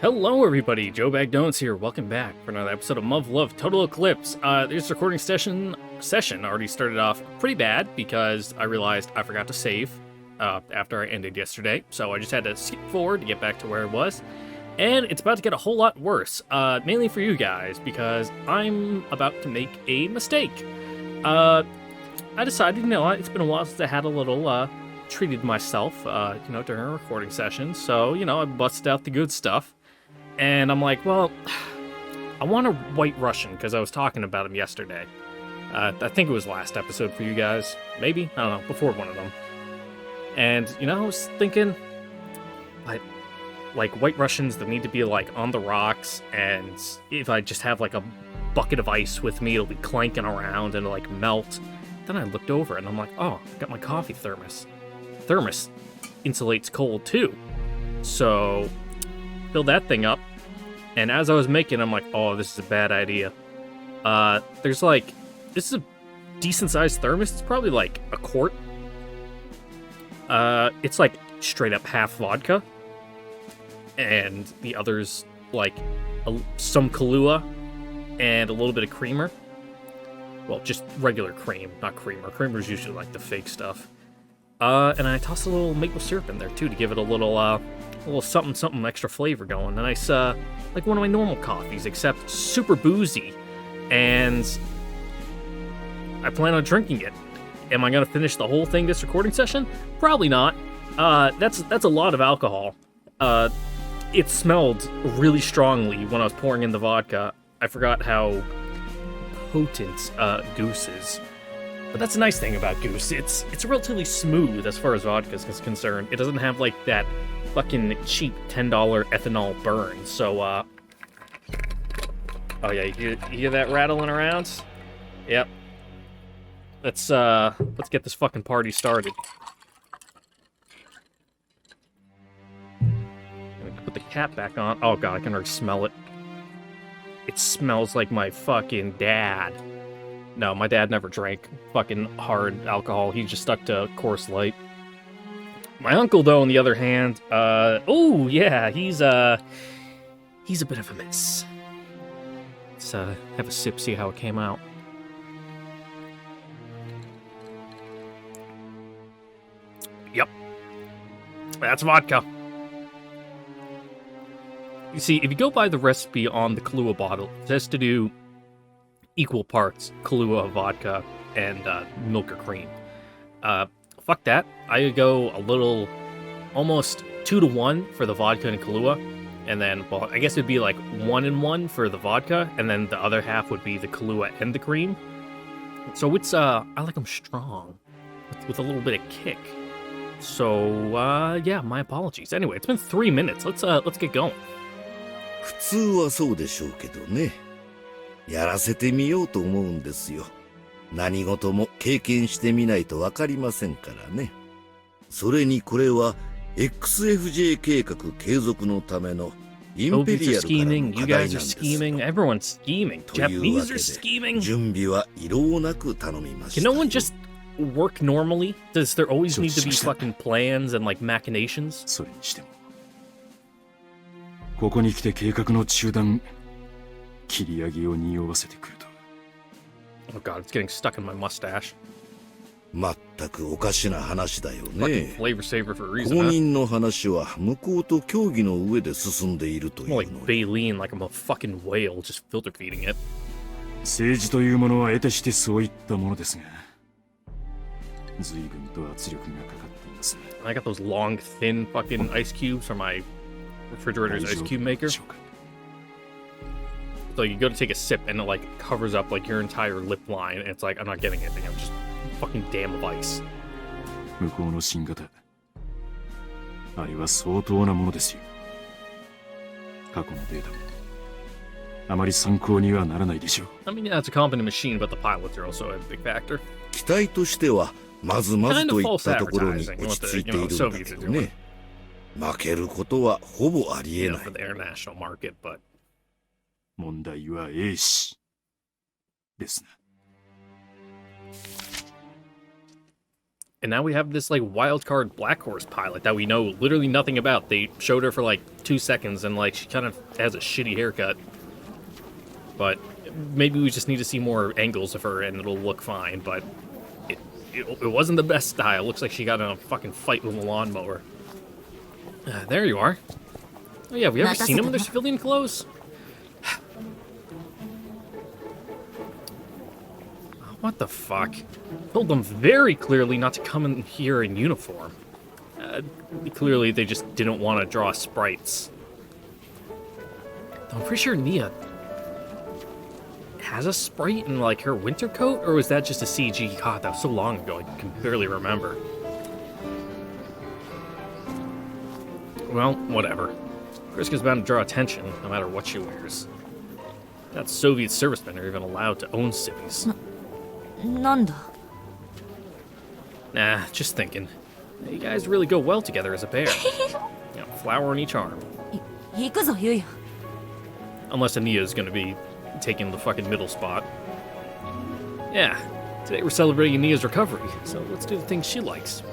Hello everybody, Joe Bag Donuts here. Welcome back for another episode of MUV LUV Total Eclipse. This recording session already started off pretty bad because I realized I forgot to save after I ended yesterday. So I just had to skip forward to get back to where I was. And it's about to get a whole lot worse, mainly for you guys, because I'm about to make a mistake. I decided, it's been a while since I had a little treated myself, during a recording session. So, I busted out the good stuff. And I'm like, well, I want a White Russian because I was talking about him yesterday. I think it was last episode for you guys. Maybe? I don't know, before one of them. And, I was thinking, like White Russians that need to be, on the rocks, and if I just have, a bucket of ice with me, it'll be clanking around and, melt. Then I looked over and I'm like, oh, I got my coffee thermos. Thermos insulates cold, too. So, filled that thing up. And as I was making it, I'm like, oh, this is a bad idea. This is a decent-sized thermos. It's probably, a quart. It's, straight up half vodka. And the other's, some Kahlua and a little bit of creamer. Well, just regular cream, not creamer. Creamer's usually, the fake stuff. And I tossed a little maple syrup in there, too, to give it a little something extra flavor going. A nice, like one of my normal coffees, except super boozy. And I plan on drinking it. Am I going to finish the whole thing this recording session? Probably not. That's a lot of alcohol. It smelled really strongly when I was pouring in the vodka. I forgot how potent Goose is. But that's a nice thing about Goose. It's relatively smooth as far as vodka is concerned. It doesn't have, that fucking cheap $10 ethanol burn. So, oh yeah, you hear that rattling around? Yep. Let's get this fucking party started. Put the cap back on. Oh god, I can already smell it. It smells like my fucking dad. No, my dad never drank fucking hard alcohol. He just stuck to Coors Light. My uncle, though, on the other hand, oh yeah, he's a bit of a mess. Let's have a sip, see how it came out. Yep, that's vodka. You see, if you go by the recipe on the Kahlua bottle, it says to do equal parts Kahlua, vodka, and milk or cream. Fuck that. I go a little, almost 2-to-1 for the vodka and Kahlua, and then, well, I guess it'd be 1-and-1 for the vodka, and then the other half would be the Kahlua and the cream. So it's, I like them strong, with a little bit of kick. So, yeah, my apologies. Anyway, it's been 3 minutes. Let's get going. 普通はそうでしょうけどね。やらせてみようと思うんですよ。何事も経験してみないとわかりませんからね。それにこれは XFJ 計画継続のためのインペリアルからの課題なんですよ。Everyone's scheming. というわけで準備は異論なく頼みましたよ。Can no one just work normally? Does there always need to be fucking plans and machinations? それにしてもここに来て計画の中断切り上げを匂わせてくると。 Oh god, it's getting stuck in my mustache. まったくおかしな話だよ Fucking ね。 flavor saver for a reason, 公 huh? 認の話は向こうと協議の上で進んでいるという More の like に。 Baleen, like I'm a fucking whale just filter feeding it. 政治というものは得てしてそういったものですが随分と圧力がかかっています。 I got those long, thin fucking ice cubes from my refrigerator's ice cube maker. So you go to take a sip and it covers up your entire lip line and it's I'm not getting anything. I'm just a fucking dam of ice. 向こうの新型あれは相当なものですよ。過去のデータもあまり参考にはならないでしょう。 I mean, yeah, it's a competent machine, but the pilots are also a big factor. 期待としてはまずまずといったところに Kind of 落 false ち着いているんだ advertising, け what ど the, ね。負けることはほぼありえない for。the international market, but 問題は A 氏ですな。And now we have this, like, wild card Black Horse pilot that we know literally nothing about. They showed her for, like, 2 seconds, and, like, she kind of has a shitty haircut. But maybe we just need to see more angles of her, and it'll look fine, but it wasn't the best style. Looks like she got in a fucking fight with a lawnmower. There you are. Oh yeah, have we ever seen them in their civilian clothes? What the fuck? Told them very clearly not to come in here in uniform. Clearly they just didn't want to draw sprites. I'm pretty sure Nia has a sprite in, like, her winter coat, or was that just a CG? God, that was so long ago, I can barely remember. Well, whatever. Kriska's bound to draw attention, no matter what she wears. That Soviet servicemen are even allowed to own civvies. Nanda. Nah, just thinking. You guys really go well together as a pair. You know, flower on each arm. 行くぞ、ユウヤ。 Unless Ania's gonna be taking the fucking middle spot. Yeah, today we're celebrating Ania's recovery, so let's do the things she likes.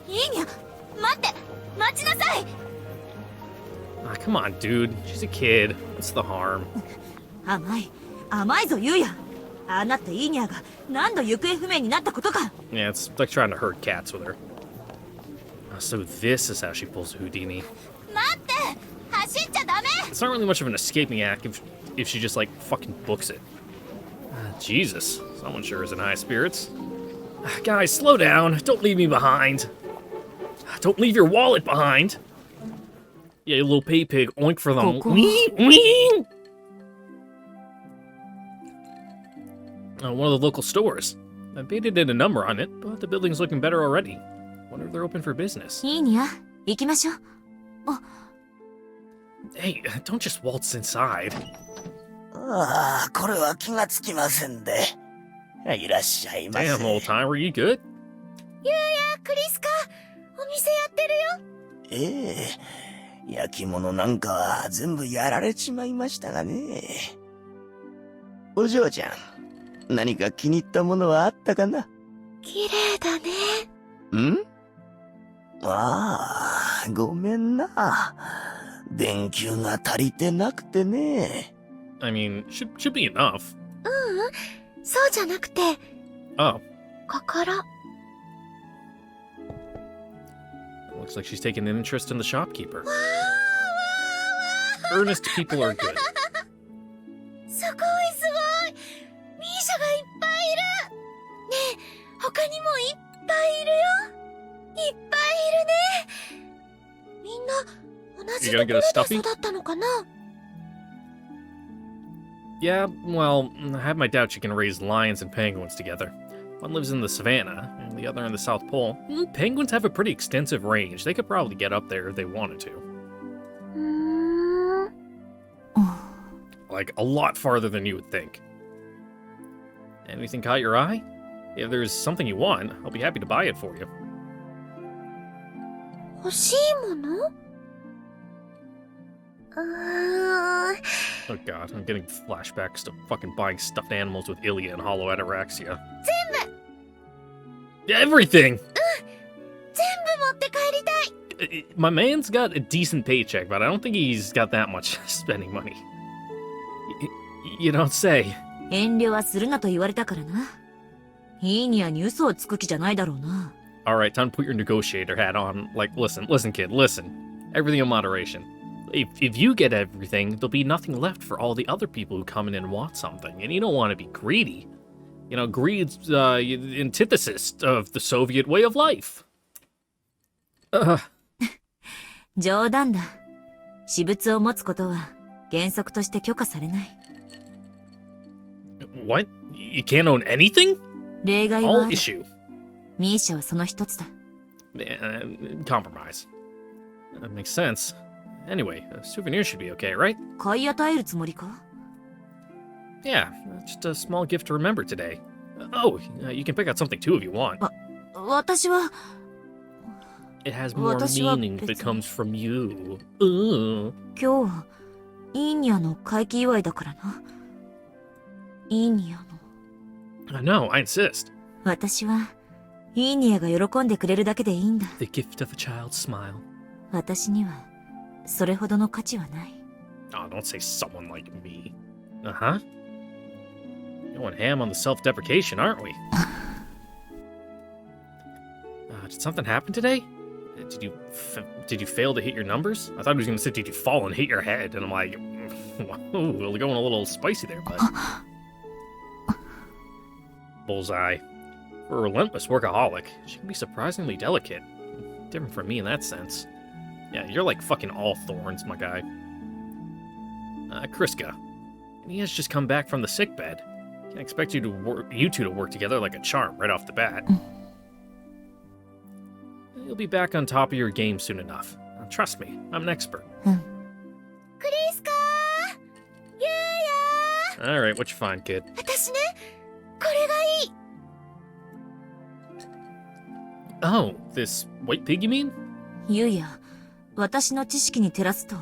いいにゃ、待って、待ちなさい。 Ah, come on, dude. She's a kid. What's the harm? 甘いぞ、ユウヤ。ああなったイーニャが何度行方不明になったことか。 Yeah, it's like trying to herd cats with her. So this is how she pulls a Houdini. 待って、走っちゃダメ。 It's not really much of an escaping act if she just, like, fucking books it. Jesus, someone sure is in high spirits. Guys, slow down. Don't leave me behind. Don't leave your wallet behind. Yeah, you little pay pig. Oink for them. Wee, wee. One of the local stores. I baited in a number on it, but the building's looking better already. Wonder if they're open for business. いいにゃ、行きましょう。 Hey, don't just waltz inside. ああ、これは気がつきませんで。いらっしゃいませ。 Damn, old timer, you good? ユウヤ、クリスカ、お店やってるよ。ええ、焼き物なんかは全部やられちまいましたがね。お嬢ちゃん、何か気に入ったものはあったかな？綺麗だね。ん？ああ、ごめんな。電球が足りてなくてね。I mean, should be enough. そうじゃなくて、 Oh, 心。 looks like she's taking an interest in the shopkeeper. Earnest people are good. すごいすごい。ミーシャがいっぱいいる。ねえ、他にもいっぱいいるよ。いっぱいいるね。みんな同じところで育ったのかな？ Yeah, well, I have my doubts you can raise lions and penguins together. One lives in the savannah, and the other in the South Pole. Penguins have a pretty extensive range. They could probably get up there if they wanted to. Like, a lot farther than you would think. Anything caught your eye? If there's something you want, I'll be happy to buy it for you. 欲しいもの？Oh god, I'm getting flashbacks to fucking buying stuffed animals with Ilya and hollow ataraxia. Everything! 全部持って帰りたい。 My man's got a decent paycheck, but I don't think he's got that much spending money. You don't say. 遠慮はするなと言われたからな。いいにはに嘘をつく気じゃないだろうな。Alright, time to put your negotiator hat on. Like, listen, kid, listen. Everything in moderation. If you get everything, there'll be nothing left for all the other people who come in and want something, and you don't want to be greedy. You know, greed's the antithesis of the Soviet way of life. 冗談だ。私物を持つことは原則として許可されない。What? You can't own anything? 例外は All ある。 issue. ミーシャはその一つだ。Compromise. That makes sense. Anyway, a souvenir should be okay, right? 買い与えるつもりか？ Yeah, just a small gift to remember today. Oh, you can pick out something too if you want. 私は It has more 私は meaning if it 別に。 comes from you. 今日はイーニャの回帰祝いだからな。イーニアの。No, I insist. 私は、イーニアが喜んでくれるだけでいいんだ。The gift of a child's smile. 私には、それほどの価値はない。Oh, don't say someone like me. Uh-huh. Going ham on the self-deprecation, aren't we? Did something happen today? Did you fail to hit your numbers? I thought he was going to say, did you fall and hit your head? And I'm like, whoa, we're going a little spicy there, bud. Bullseye. For a relentless workaholic, she can be surprisingly delicate. Different from me in that sense. Yeah, you're like fucking all thorns, my guy. Kriska. And he has just come back from the sickbed. Can't expect you two to work together like a charm right off the bat. You'll be back on top of your game soon enough. Trust me, I'm an expert. Kriska! Yuya! Alright, what you find, kid? 私ね、これがいい。Oh, this white pig, you mean? ユウヤ、私の知識に照らすと、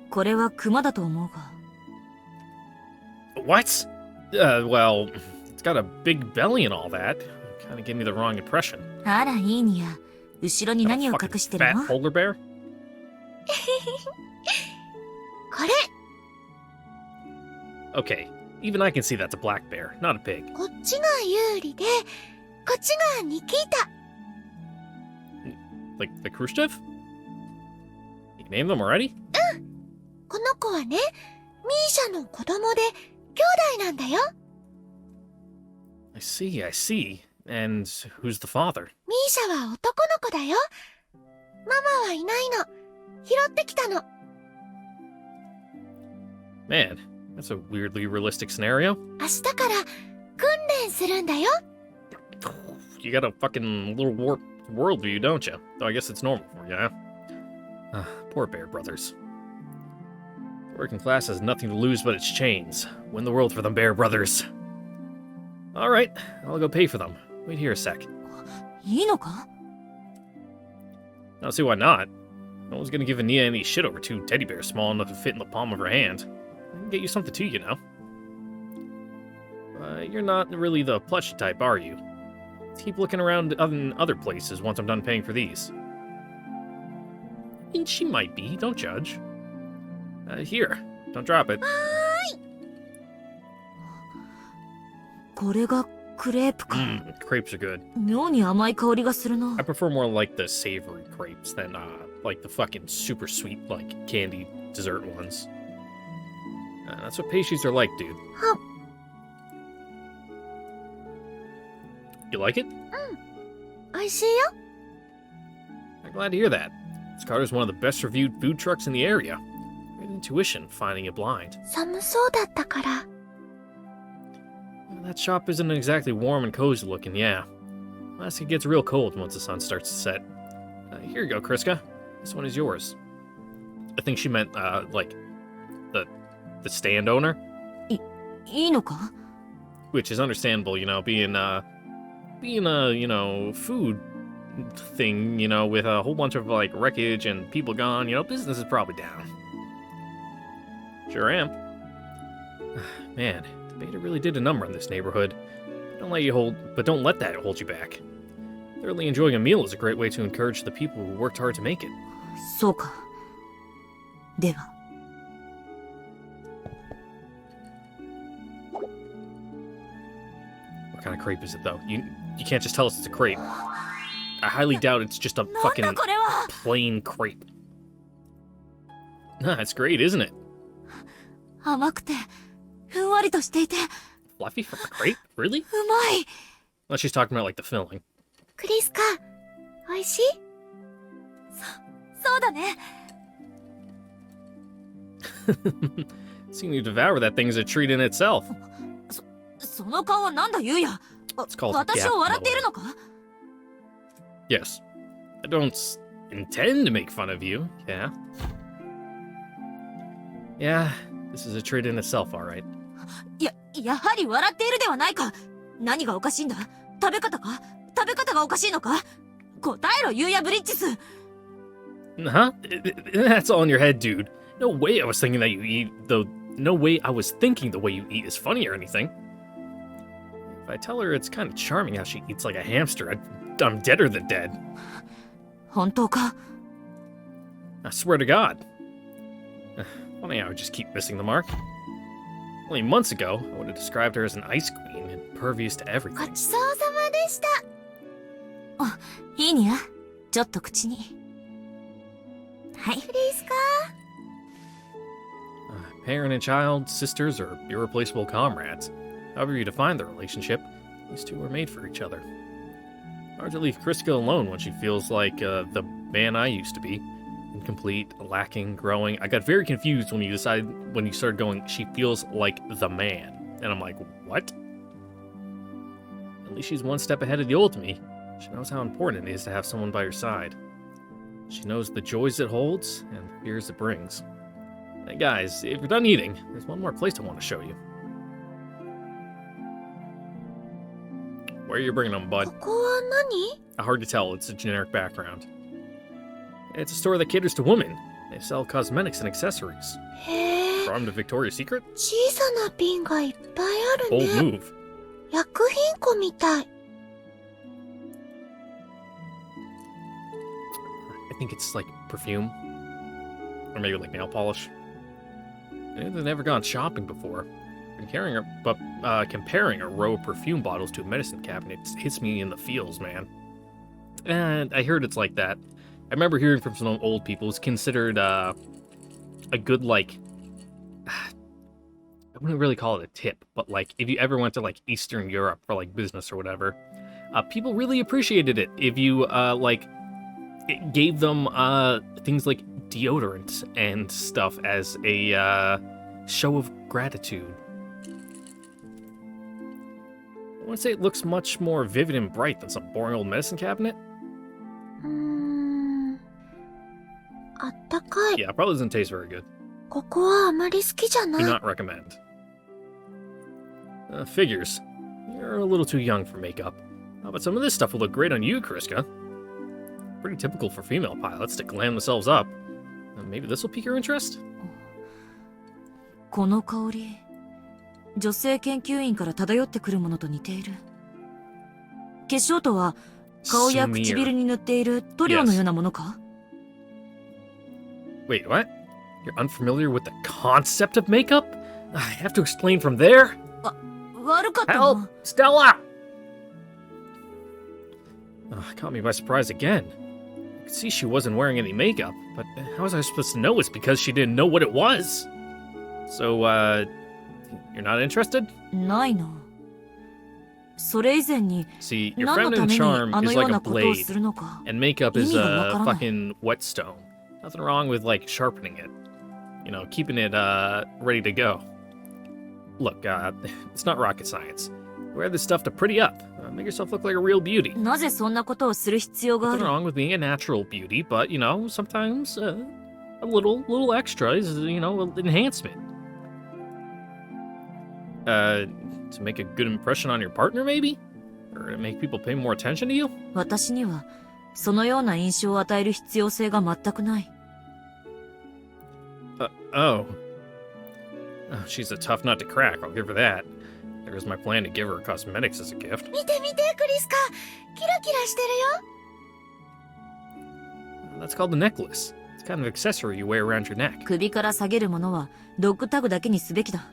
これはクマだと思うが。What? Well, it's got a big belly and all that. Kinda gave me the wrong impression. あら、いいにや。後ろに Got a 何を fucking 隠してる fat の？ polar bear? これ、 Okay, even I can see that's a black bear, not a pig. こっちが有利で、こっちがニキータ。Like the Khrushchev? You named them already? この子はね、ミーシャの子供で、兄弟なんだよ。I see. And who's the father? ミーシャは男の子だよ。ママはいないの。拾ってきたの。Man, that's a weirdly realistic scenario. 明日から訓練するんだよ。You got a fucking little warped worldview, don't you? Though I guess it's normal for you, huh? Poor Bear Brothers. The working class has nothing to lose but its chains. Win the world for them, Bear Brothers. Alright, I'll go pay for them. Wait here a sec. いいのか？ I don't see why not. No one's gonna give Ania any shit over two teddy bears small enough to fit in the palm of her hand. I can get you something too, you know. You're not really the plushy type, are you? Let's keep looking around in other places once I'm done paying for these. I mean, she might be, don't judge. Here, don't drop it. これがクレープか。Crepes are good. 妙に甘い香りがするな。 I prefer more like the savory crepes than, like the fucking super sweet, like, candy dessert ones. That's what pastries are like, dude. You like it? 美味しいよ。 I'm glad to hear that. This Carter's one of the best reviewed food trucks in the area. Great intuition finding it blind. 寒そうだったから。Well, that shop isn't exactly warm and cozy looking, yeah. Unless it gets real cold once the sun starts to set. Here you go, Kriska. This one is yours. I think she meant, like, the stand owner. いいのか？ Which is understandable, you know, being a, you know, food thing, you know, with a whole bunch of, like, wreckage and people gone, you know, business is probably down. Sure am. Man, the beta really did a number on this neighborhood. Don't let that hold you back. Thoroughly enjoying a meal is a great way to encourage the people who worked hard to make it. そうか。では。What kind of crepe is it, though? You can't just tell us it's a crepe. I highly doubt it's just a fucking なんだこれは！ plain crepe. Nah, it's great, isn't it? 甘くて、ふんわりとしていて、 Fluffy from a crepe? Really? うまい。 Unless she's talking about, like, the filling. クリスカ、美味しい？そうだね。 Seeing you devour that thing is a treat in itself. その顔はなんだユウヤ。 It's called 私を笑っているのか？ Yes. I don't intend to make fun of you, yeah? Yeah, this is a treat in itself, alright. やはり笑っているではないか。何がおかしいんだ？食べ方か？食べ方がおかしいのか？答えろ、ユウヤブリッジス。 Huh? That's all in your head, dude. No way I was thinking that you eat, though. No way I was thinking the way you eat is funny or anything. I tell her it's kind of charming how she eats like a hamster, I'm deader than dead. 本当か？ I swear to God. Funny how I just keep missing the mark. Only months ago, I would have described her as an ice queen, impervious to ご everything. ちそうさまでした。あ、いいにゃ。ちょっと口に。はい。クリスか？ Parent and child, sisters, or irreplaceable comrades. However you define the relationship, these two were made for each other. Hard to leave Kriska alone when she feels like the man I used to be. Incomplete, lacking, growing. I got very confused when you started going, she feels like the man. And I'm like, what? At least she's one step ahead of the old me. She knows how important it is to have someone by your side. She knows the joys it holds and the fears it brings. Hey guys, if you're done eating, there's one more place I want to show you. Where are you bringing them, bud? ここは何？ Hard to tell, it's a generic background. It's a store that caters to women. They sell cosmetics and accessories. へえ。 From to Victoria's Secret? 小さな瓶がいっぱいある Bold ね。 move. 薬品庫みたい。 I think it's like perfume. Or maybe like nail polish. I've never gone shopping before. Comparing a row of perfume bottles to a medicine cabinet hits me in the feels, man. And I heard it's like that. I remember hearing from some old people it's considered a good, like, I wouldn't really call it a tip, but like if you ever went to like Eastern Europe for like business or whatever, people really appreciated it if you it gave them things like deodorant and stuff as a show of gratitude. I want to say it looks much more vivid and bright than some boring old medicine cabinet. あったかい。 Yeah, probably doesn't taste very good. ここはあまり好きじゃな Do い。 not recommend. Figures. You're a little too young for makeup. But some of this stuff will look great on you, Kriska. Pretty typical for female pilots to glam themselves up. Maybe this will pique your interest? この香り、女性研究員から漂ってくるものと似ている。化粧とは顔や唇に塗っている塗料のようなものか？ Wait, what? You're unfamiliar with the concept of makeup? I have to explain from there? 悪かったな。 Help! Stella! Caught me by surprise again. I could see she wasn't wearing any makeup, but how was I supposed to know it's because she didn't know what it was? So, you're not interested? ないな。それ以前に See, your 何の feminine ために charm あの is よう like a なことを blade, するのか。 and makeup is 意味がわからない。 fucking whetstone. Nothing wrong with, like, sharpening it. You know, keeping it, ready to go. Look, it's not rocket science. Wear this stuff to pretty up. Make yourself look like a real beauty. なぜそんなことをする必要があ Nothing る？ wrong with being a natural beauty, but, you know, sometimes, a little extra is, you know, an enhancement. To make a good impression on your partner, maybe? Or to make people pay more attention to you? 私にはそのような印象を与える必要性が全くない。Oh. She's a tough nut to crack, I'll give her that. There's my plan to give her cosmetics as a gift. 見て見てクリスカ。キラキラしてるよ。 That's called a necklace. It's kind of accessory you wear around your neck. 首から下げるものはドッグタグだけにすべきだ。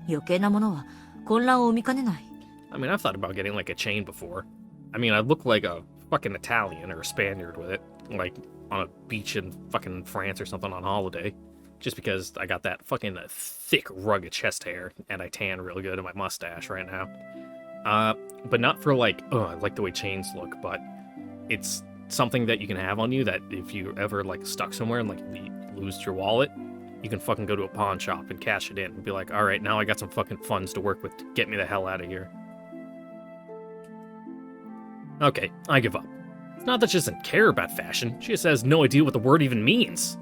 余計なものは混乱を生みかねない。I mean, I've thought about getting like a chain before. I mean, I'd look like a fucking Italian or a Spaniard with it. Like on a beach in fucking France or something on holiday. Just because I got that fucking thick, rugged chest hair and I tan really good in my mustache right now. But not for like, oh, I like the way chains look, but it's something that you can have on you that if you ever like stuck somewhere and like lose your wallet, you can fucking go to a pawn shop and cash it in and be like, all right, now I got some fucking funds to work with to get me the hell out of here. Okay, I give up. It's not that she doesn't care about fashion, she just has no idea what the word even means.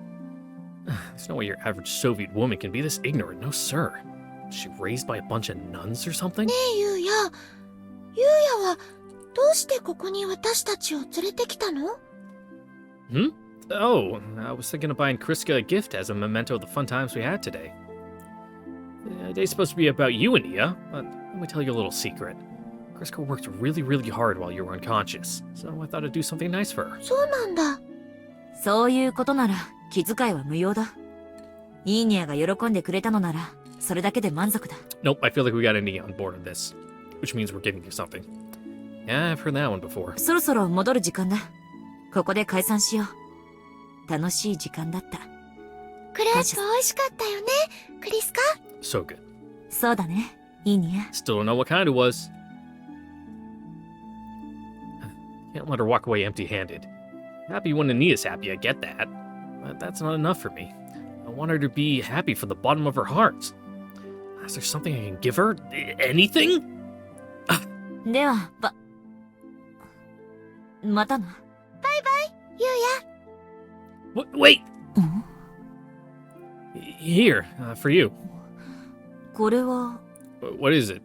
There's no way your average Soviet woman can be this ignorant, no sir. Was she raised by a bunch of nuns or something? ねえゆうや。ゆうやはどうしてここに私たちを連れてきたの？ Hmm? Oh, I was thinking of buying Kriska a gift as a memento of the fun times we had today. The day's supposed to be about you, Ania, but let me tell you a little secret. Crisco worked really, really hard while you were unconscious, so I thought I'd do something nice for her. そうなんだ。そういうことなら気遣いは無用だ。イーニャが喜んでくれたのならそれだけで満足だ。 Nope, I feel like we got Indy on board of this, which means we're giving you something. Yeah, I've heard that one before. そろそろ戻る時間だ。ここで解散しよう。楽しい時間だった。クレープ美味しかったよね、クリスカ。 So good. そうだね、イーニャ。 Still don't know what kind it was. Can't let her walk away empty-handed. Happy when Ania's happy, I get that. But that's not enough for me. I want her to be happy from the bottom of her heart. Is there something I can give her? Anything? では、またな。ゆうや。Wait! ん Here, for you. これは、 What is it?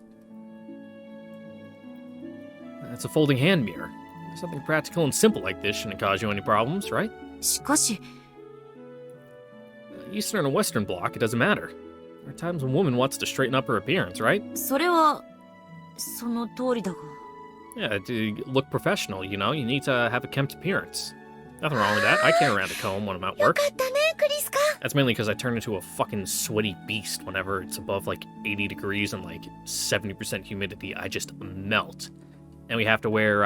It's a folding hand mirror. Something practical and simple like this shouldn't cause you any problems, right? しかし、 Eastern or Western bloc, it doesn't matter. There are times when a woman wants to straighten up her appearance, right? それは、その通りだが。Yeah, to look professional, you know, you need to have a kempt appearance. Nothing wrong with that. I carry around a comb when I'm at よ work. かったね、クリスカ。 That's mainly because I turn into a fucking sweaty beast whenever it's above like 80 degrees and like 70% humidity. I just melt. And we have to wear,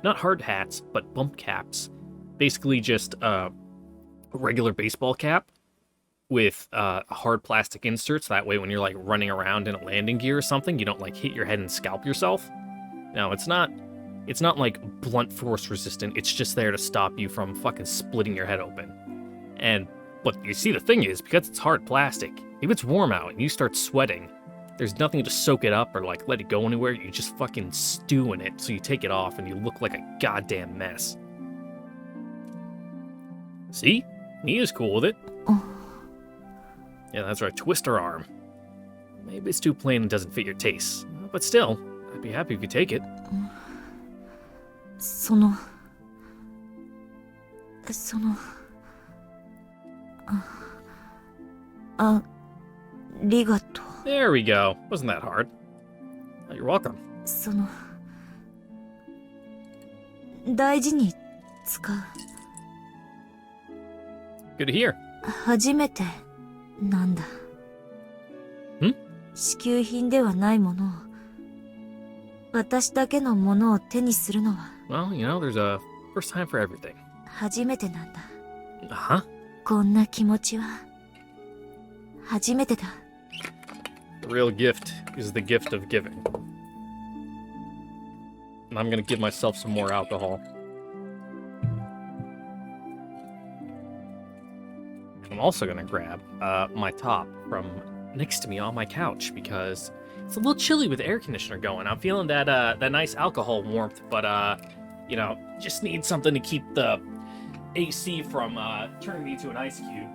not hard hats, but bump caps. Basically just a regular baseball cap with hard plastic inserts. That way when you're like running around in a landing gear or something, you don't like hit your head and scalp yourself. No, it's not like blunt force resistant. It's just there to stop you from fucking splitting your head open. But you see, the thing is, because it's hard plastic, if it's warm out and you start sweating, there's nothing to soak it up or like let it go anywhere. You just fucking stew in it. So you take it off and you look like a goddamn mess. See? Mia's cool with it. Yeah, that's right. Twist her arm. Maybe it's too plain and doesn't fit your taste. But still, I'd be happy if you take it. その、ありがとう。 There we go. Wasn't that hard. Oh, you're welcome. その、大事に使う。Good to hear. 初めてなんだ。ん？支給品ではないものを、私だけのものを手にするのは Well, you know, there's a first time for everything. 初めてなんだ。Uh-huh. こんな気持ちは初めてだ。 The real gift is the gift of giving. And I'm gonna give myself some more alcohol. I'm also gonna grab my top from next to me on my couch because it's a little chilly with the air conditioner going. I'm feeling that that nice alcohol warmth, but you know, just need something to keep the AC from turning me into an ice cube.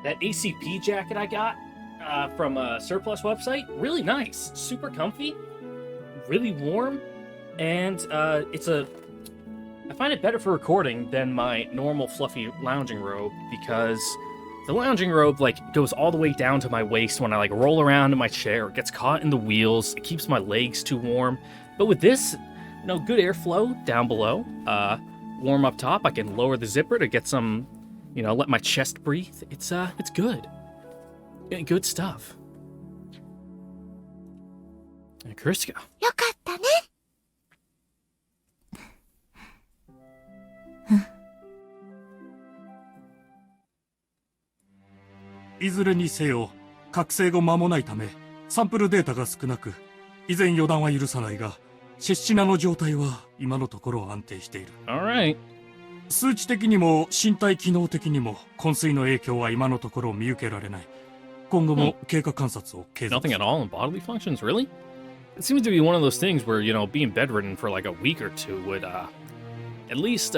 That ACP jacket I got from a surplus website, really nice, super comfy, really warm, and I find it better for recording than my normal fluffy lounging robe because the lounging robe like goes all the way down to my waist when I like roll around in my chair. It gets caught in the wheels. It keeps my legs too warm. But with this, you know, good airflow down below, warm up top. I can lower the zipper to get some, you know, let my chest breathe. It's good. Good stuff. Crisco. よかったね。いずれにせよ、覚醒後間もないため、サンプルデータが少なく、以前予断は許さないが、シシナの状態は今のところ安定している。Alright. 数値的にも身体機能的にも昏睡の影響は今のところ見受けられない。今後も経過観察を継続 Nothing す at る。 all in bodily functions, really? It seems to be one of those things where, you know, being bedridden for like a week or two would, at least,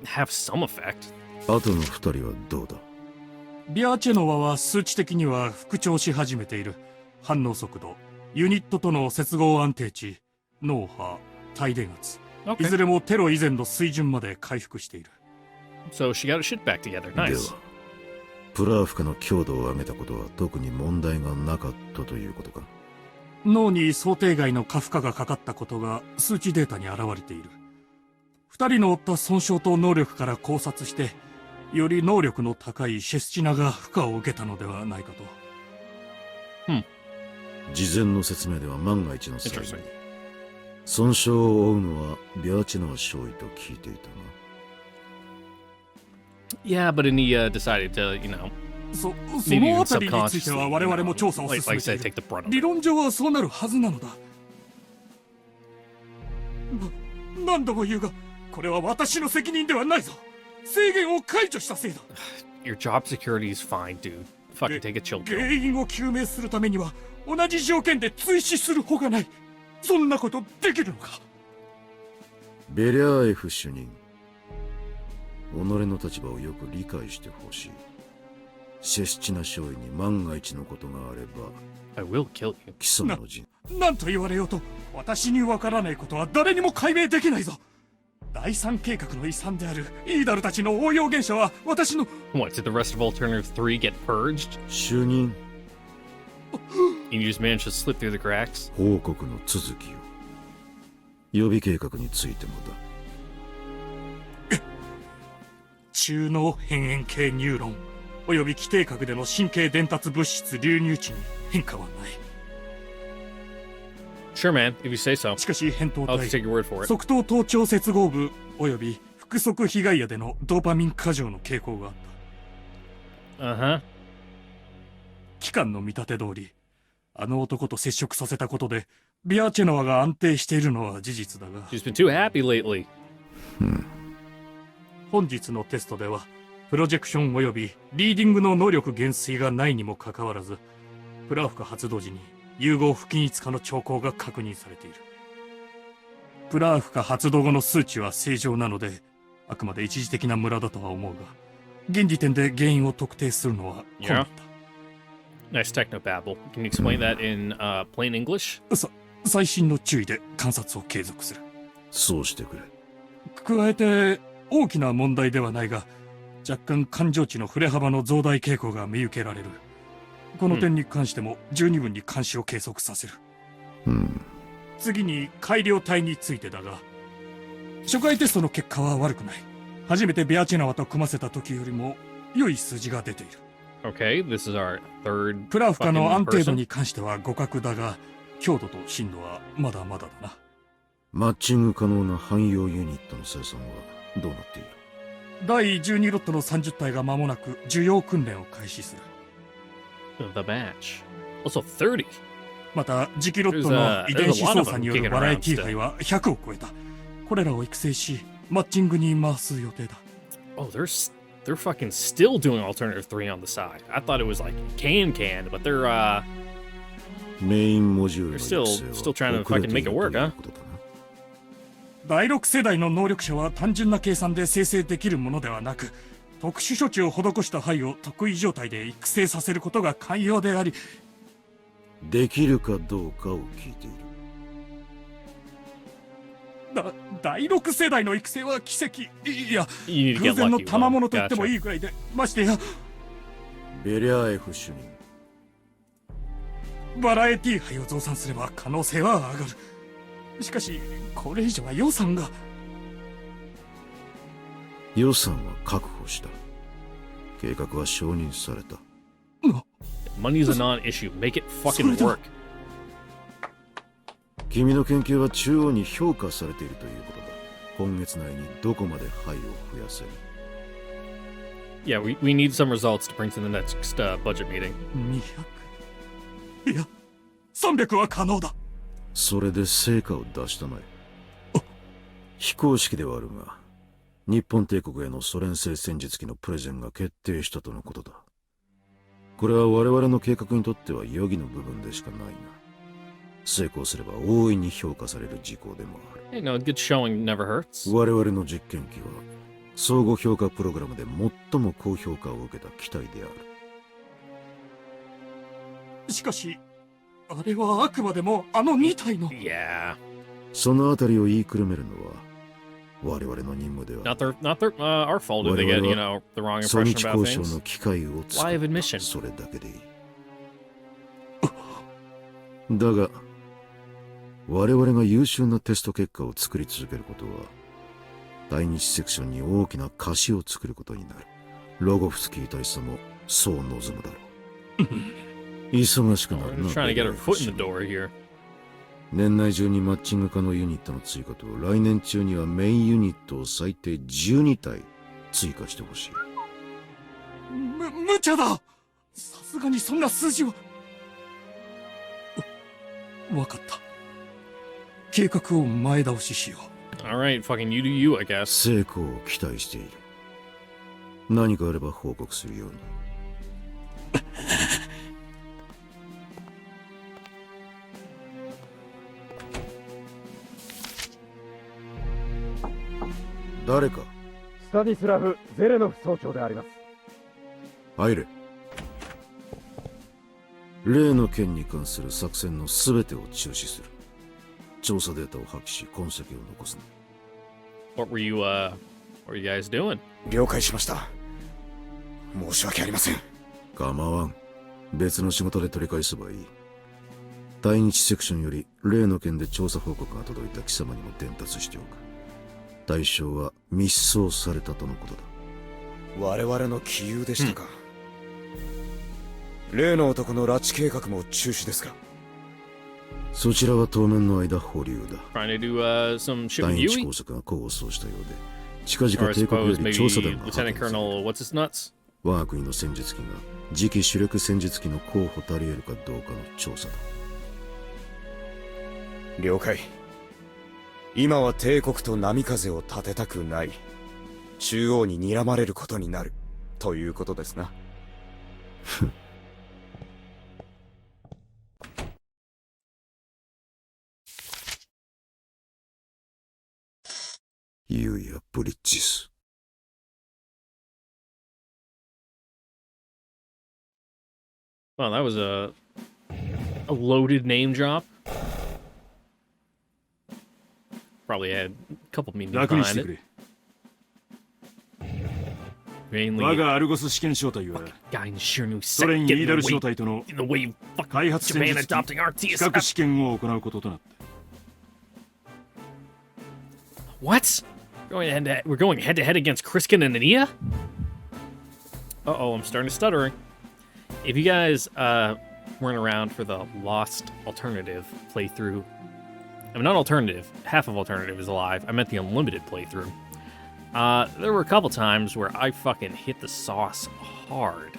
have some effect. あとの二人はどうだ？ビアチェノワは数値的には復調し始めている。反応速度、ユニットとの接合安定値、脳波、帯電圧。い Okay. ずれもテロ以前の水準まで回復している。 So she got her shit back together. で Nice. はプラーフカの強度を上げたことは特に問題がなかったということか。脳に想定外の過負荷がかかったことが数値データに現れている。二人の負った損傷と能力から考察して、より能力の高いシェスチナが負荷を受けたのではないかと。事前の説明では万が一の際に損傷を負うのはビャーチェナー少尉と聞いていたが。Yeah, but then he decided to, you know, そ maybe の even あたりについて subconsciously, は you 我々 know, も調査を like 進 I めてい said, る。 take the brunt of 理 it. 論上はそうなるはずなのだ。何度も言うが、これは私の責任ではないぞ。制限を解除したせいだ。Your job security is fine, dude. Fucking take a chill 原 pill. 因を究明するためには同じ条件で追試するほかない。そんなことできるのか。ベリャーエフ主任、己の立場をよく理解してほしい。シェスチナ少尉に万が一のことがあれば I will kill you. 基礎の陣。なんと言われようと、私にわからないことは誰にも解明できないぞ。第三計画の遺産であるイーダルたちの応用現象は私の What, did the rest of Alternative 3 get purged? 主任、 And you just managed to slip through the cracks? 報告の続きを。予備計画についてもだ。中脳辺縁系ニューロンおよび基底核での神経伝達物質流入値に変化はない。 Sure, man, if you say so. しかし扁桃 I'll just take 体 your word for it. 側頭頭頂接合部および腹側被害野でのドーパミン過剰の傾向があった。 Uh-huh. 機関の見立て通り、あの男と接触させたことでビアーチェノワが安定しているのは事実だが、 She's been too happy lately. 本日のテストではプロジェクションおよびリーディングの能力減衰がないにもかかわらず、プラーフカ発動時に融合不均一化の兆候が確認されている。プラーフカ発動後の数値は正常なので、あくまで一時的なムラだとは思うが、現時点で原因を特定するのは困難 Nice technobabble. Can you explain that in plain English? だ。細心の注意で観察を継続する。そうしてくれ。加えて大きな問題ではないが、若干感情値の振れ幅の増大傾向が見受けられる。この点に関しても十二分に監視を継続させる。次に改良体についてだが、初回テストの結果は悪くない。初めてベアチェナワと組ませた時よりも良い数字が出ている。 Okay, this is our third プラフカの fucking 安定度 person. に関しては互角だが、強度と深度はまだまだだな。マッチング可能な汎用ユニットの生産はどうなっている？第12ロットの30体が間もなく需要訓練を開始する。 The match. Also 30. また次期ロットの遺伝子操作によるバラエティ杯は100を超えた。これらを育成しマッチングに回す予定だ。 Oh, they're fucking still doing Alternative 3 on the side. I thought it was like canned, but they're メインモジュールの They're still trying to fucking make it work, huh? 第6世代の能力者は単純な計算で生成できるものではなく、特殊処置を施した胚を得意状態で育成させることが肝要であり、できるかどうかを聞いている。第6世代の育成は奇跡、いや you need to 偶 get 然の lucky. 賜物 Well, と言っても gotcha. いいぐらいで、ましてやベリャーエフ主任、バラエティ杯を増産すれば可能性は上がる。しかしこれ以上は予算が。予算は確保した。計画は承認された。 Money's a non-issue. Make it fucking work. 君の研究は中央に評価されているということだ。今月内にどこまで灰を増やせる？ Yeah, we need some results to bring to the next budget meeting. 200、いや300は可能だ。それで成果を出したまえ。非公式ではあるが、日本帝国へのソ連製戦術機のプレゼンが決定したとのことだ。これは我々の計画にとっては余儀の部分でしかないが、成功すれば大いに評価される事項でもある。Hey, no, good showing never hurts. 我々の実験機は相互評価プログラムで最も高評価を受けた機体である。しかしあれはあくまでもあの2体の。 Yeah. そのあたりを言いくるめるのは我々の任務では Our fault if they get, the wrong ソ impression 日 about 交渉 things. の機会を作 Live っ admission. たそれだけでいい。だが我々が優秀なテスト結果を作り続けることは対日セクションに大きな貸しを作ることになる。ロゴフスキー大佐もそう望むだろう。忙しくな We're るな。 just trying to get our foot in the door here. 年内中にマッチング可能ユニットの追加と来年中にはメインユニットを最低12体追加してほしい。無茶だ。さすがにそんな数字は。わかった。計画を前倒ししよう。Alright, fucking you do you, I guess. 成功を期待している。何かあれば報告するように。誰かスタディスラフ・ゼレノフ総長であります。入れ。例の件に関する作戦の全てを中止する。調査データを破棄し痕跡を残すな。What were you guys doing? 了解しました。申し訳ありません。構わん。別の仕事で取り返せばいい。対日セクションより例の件で調査報告が届いた貴様にも伝達しておく。対象は密葬されたとのことだ。我々の杞憂でしたか。例の男の拉致計画も中止ですか。そちらは当面の間保留だ。 Trying to do some shit 第 with 一 Yui? 工作が功を奏したようで、近 Or 々 I 帝国よ suppose り maybe 調査団が Lieutenant 派遣される。 Colonel What's His Nuts? 我が国の戦術機が次期主力戦術機の候補たり得るかどうかの調査だ。了解。今は帝国と波風を立てたくない。中央に睨まれることになるということですな。ユイやブリッジス。Well, that was a loaded name drop. Probably had a couple meanings 楽にし behind てく it. れ。 Mainly 我がアルゴス試験小隊は guy in Shirnu ソ連 second イー in ダル the 小 way 隊との in the way of fucking 開発戦 Japan 術機 adopting our 比 TS. 較試験を行うこととなった。 What? We're going head to head against Kriskin and Ania? Uh-oh, I'm starting to stuttering. If you guys weren't around for the Lost Alternative playthrough, I mean, not alternative, half of alternative is alive. I meant the unlimited playthrough. There were a couple times where I fucking hit the sauce hard,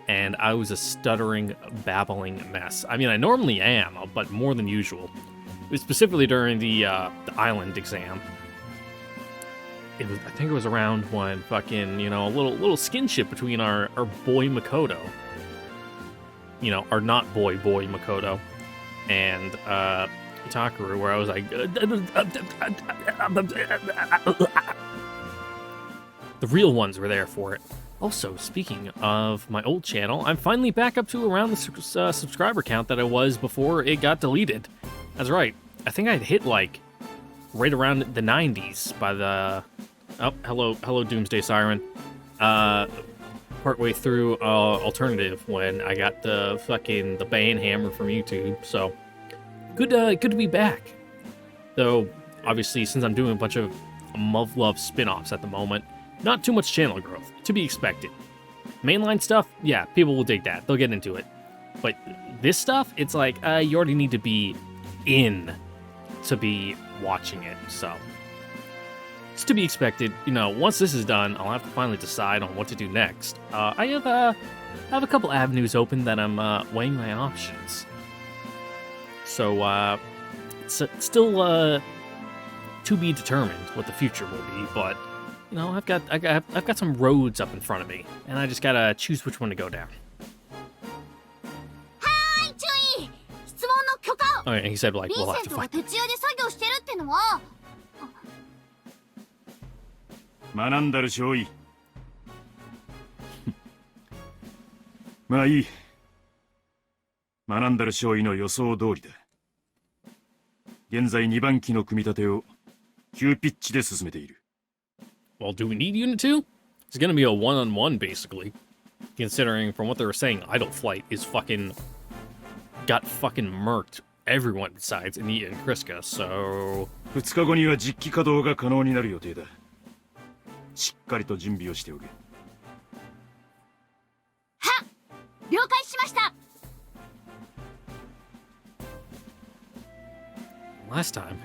and I was a stuttering, babbling mess. I mean, I normally am, but more than usual. It was specifically during the island exam. I think it was around when fucking, a little skinship between our boy Makoto. Our not boy Makoto. And, Itakeru, where I was like... The real ones were there for it. Also, speaking of my old channel, I'm finally back up to around the subscriber count that I was before it got deleted. That's right. I think I'd hit, right around the 90s by the... Oh, hello, Doomsday Siren. Partway through Alternative when I got the Bane Hammer from YouTube, so... Good to be back. Though, obviously, since I'm doing a bunch of MUV LUV spin-offs at the moment, not too much channel growth, to be expected. Mainline stuff, yeah, people will dig that. They'll get into it. But this stuff, it's like, you already need to be in to be watching it, so... It's to be expected. Once this is done, I'll have to finally decide on what to do next. I have a couple avenues open that I'm weighing my options. So, it's still to be determined what the future will be, but I've got some roads up in front of me, and I just gotta choose which one to go down. Hi, Chui! 質問の許可を。 Okay, and he said, we'll ヴィン have セン to トが fight. 徹夜で作業してるってのは。学んだる少尉。まあいい。学んだる少尉の予想通りだ。現在2番機の組み立てを急ピッチで進めている。 Well, do we need Unit 2? It's gonna be a one-on-one, basically. Considering, from what they were saying, Idle Flight is got fucking murked everyone besides Anita and Kriska, so... 2日後には実機稼働が可能になる予定だ。しっかりと準備をしておけ。はっ、了解しました。 Last time,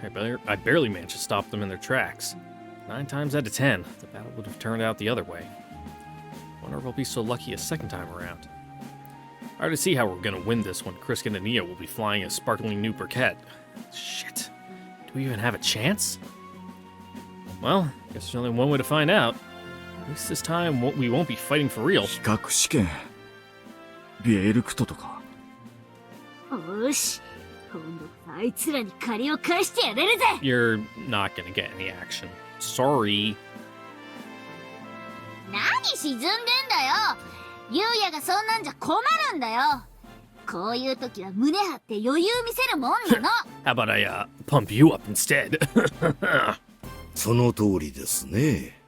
I barely managed to stop them in their tracks. 9 times out of 10, the battle would have turned out the other way. Wonder if we'll be so lucky a second time around. Hard to see how we're gonna win this when Kriska and Ania will be flying a sparkling new Burkett. Shit. Do we even have a chance? Well, guess there's only one way to find out. At least this time we won't be fighting for real. 比較試験。ビエルクトとか。よし、今度あいつらに借りを返してやれるぜ。 You're not gonna get any action. Sorry. 何沈んでんだよ。ゆうやがそんなんじゃ困るんだよ。こういう時は胸張って余裕見せるもんなの。 How about I, pump you up instead? その通りですね。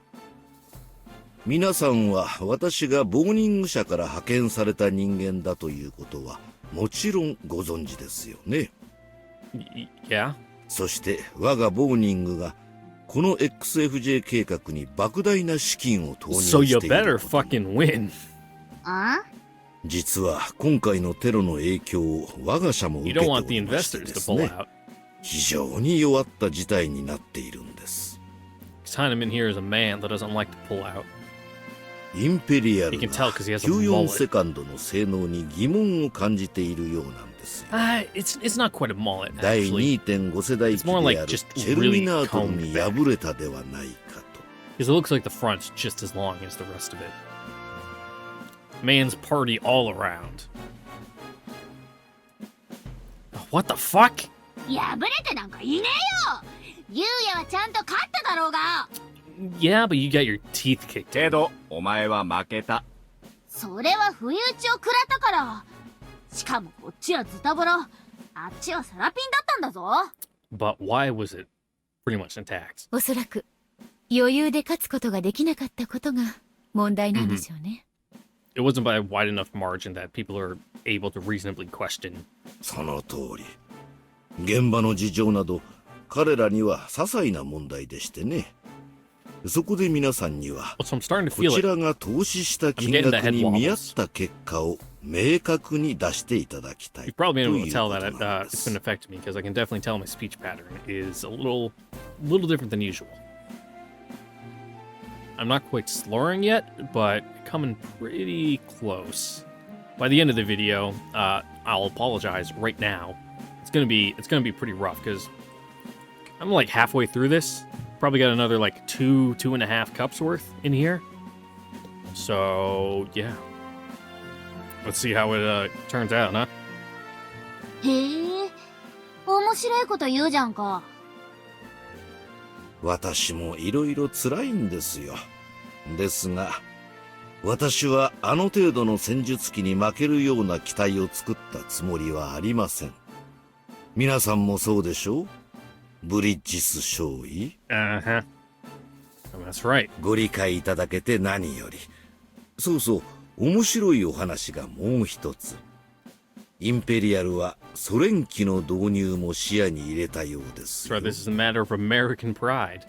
皆さんは私がボーニング社から派遣された人間だということはもちろんご存知ですよね。Yeah? そして我がボーニングがこの XFJ 計画に莫大な資金を投入 So し you ている better ことに fucking win. あ？実は今回のテロの影響を我が社も受 You け don't てお want the りまして investors で to す pull ね。 out. 非常に弱った事態になっているんです。Heinemann here is a man that doesn't like to pull out. インペリアル You が can tell 'cause he has a 94 mullet. セカンドの性能に疑問を感じているようなんですよ。 It's not quite a mullet, 第 actually. 2.5 世代機 It's more で like ある just チェルミナートル really に combed 敗れたではないかと。 Because it looks like the front's just as long as the rest of it. Man's party all around. What the fuck? 破れてなんかいねえよ。ゆうやはちゃんと勝っただろうが。Yeah, but you got your teeth kicked. けど、お前は負けた。それは不意打ちを食らったから。しかもこっちはズタボロ、あっちはサラピンだったんだぞ。 But why was it pretty much intact? おそらく余裕で勝つことができなかったことが問題なんでしょうね。It wasn't by a wide enough margin that people are able to reasonably question. その通り。現場の事情など彼らには些細な問題でしてね。そこで皆さんには So I'm starting to こ feel ち it. らが投資した金額に見合った結果を明確に出していただきたい You've probably と been い able う to こ tell と that なんで it's す。 been affecting me because I can definitely tell my speech pattern is a little different than usual. I'm not quite slurring yet, but coming pretty close. By the end of the video, I'll apologize right now. It's gonna be pretty rough because I'm like halfway through this. Probably got another like 2.5 cups worth in here. So yeah, let's see how it turns out, huh? へえ、面白いこと言うじゃんか。私もいろいろ辛いんですよ。ですが、私はあの程度の戦術機に負けるような機体を作ったつもりはありません。皆さんもそうでしょう？ブリッジス少尉。Uh-huh. That's right. ご理解いただけて何より。そうそう、面白いお話がもう一つ。インペリアルはソ連機の導入も視野に入れたようですよ。 This is a matter of American pride.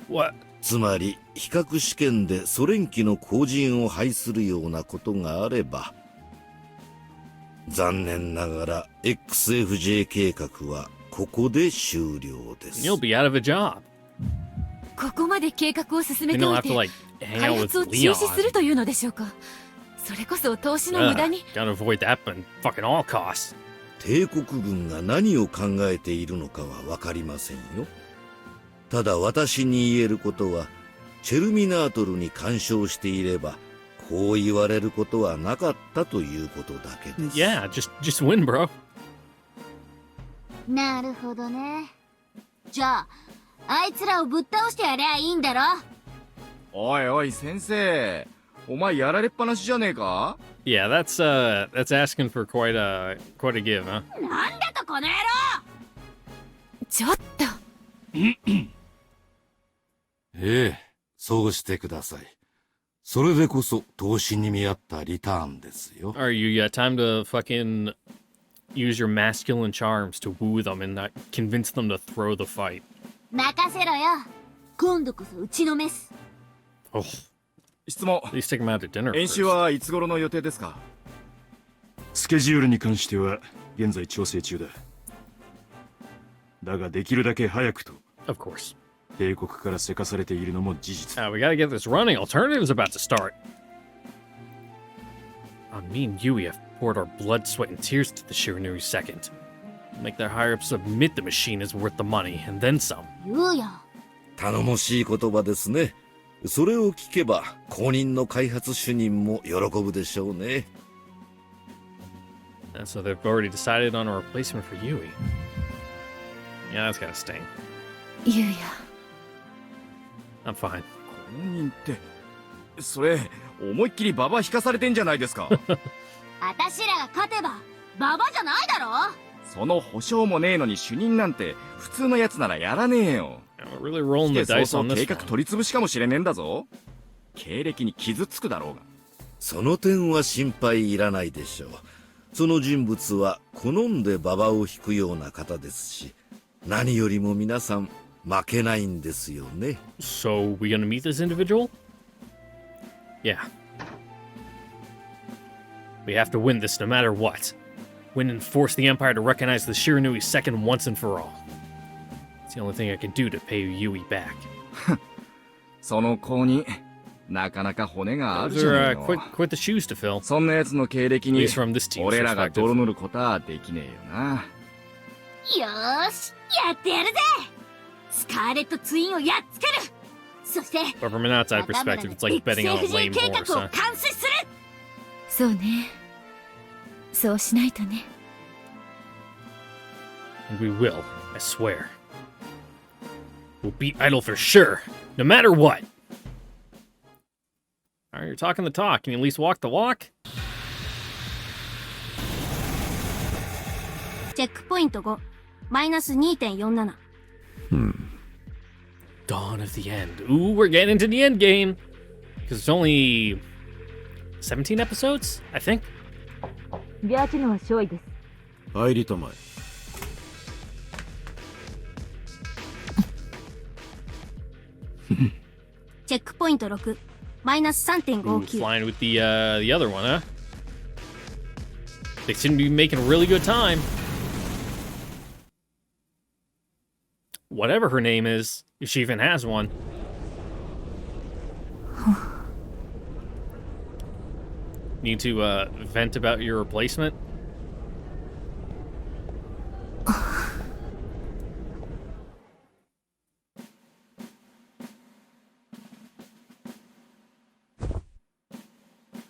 What? つまり比較試験でソ連機の後陣を排するようなことがあれば、残念ながら XFJ 計画はここで終了です。 You'll be out of a job. ここまで計画を進め And て you'll おい have て to like hang 開 out with 発を中止す Leon. るというのでしょうか。それこそ投資の無駄に。 Gotta avoid that at fucking all costs. 帝国軍が何を考えているのかは分かりませんよ。ただ私に言えることは、チェルミナートルに干渉していれば、こう言われることはなかったということだけです。Yeah, just win, bro. なるほどね。じゃあ、あいつらをぶっ倒してやりゃいいんだろ。おいおい先生、お前やられっぱなしじゃねえか？ Yeah, that's asking for quite a give, huh? なんだとこの野郎。ちょっとそうしてください。それでこそ投資に見合ったリターンですよ。Alright, you got time to fucking use your masculine charms to woo them and not convince them to throw the fight. 任せろよ。今度こそうちのメス。Oh, 質問。 at least take them out to dinner 演習 first. はいつ頃の予定ですか？スケジュールに関しては現在調整中だ。だができるだけ早くと Of course. 帝国からせかされているのも事実。 We gotta get this running. Alternative's about to start. Me and Yui have poured our blood, sweat, and tears to the Shiranui second. Make their higher-ups admit the machine is worth the money, and then some. 言うよ。頼もしい言葉ですね。それを聞けば公認の開発主任も喜ぶでしょうね。And so they've already decided on a replacement for Yui. Yeah, that's gotta sting. ゆうや I'm fine. 公認ってそれ思いっきりババ引かされてんじゃないですか。あたしらが勝てばババじゃないだろ。その保証もねえのに主任なんて普通のやつならやらねえよ。We're really rolling the 来て dice 早 on 々 this 計画 one. 取り潰しかもしれねえんだぞ。経歴に傷つくだろうが。その点は心配いらないでしょう。その人物は好んで馬場を引くような方ですし、何よりも皆さん負けないんですよね。 So, we gonna meet this individual? Yeah. We have to win this no matter what. Win and force the Empire to recognize the Shiranui second once and for all. It's the only thing I can do to pay Yui back. その公認なかなか骨がある Those じゃね are えの。 quite the shoes to fill. そんなやつの経歴 At に least from this team's 俺らが perspective. 泥塗ることはできねえよな。よーし、やってやるぜ。スカーレットツインをやっつける。そして But from an outside 頭村 perspective, の it's like betting on a lame 計画 horse, を huh? 完遂する。そうねそうしないとね And we will, I swear. We'll beat Idol for sure, no matter what. Alright, you're talking the talk. Can you at least walk the walk? チェックポイント5、マイナス 2.47。Dawn of the end. Ooh, we're getting into the end game. Because it's only 17 episodes, I think. ビャーチのは勝利です。入りたまえ。チェックポイント6、マイナス Ooh, 3.59。 flying with the other one, huh? They seem to be making really good time. Whatever her name is, if she even has one. Need to vent about your replacement?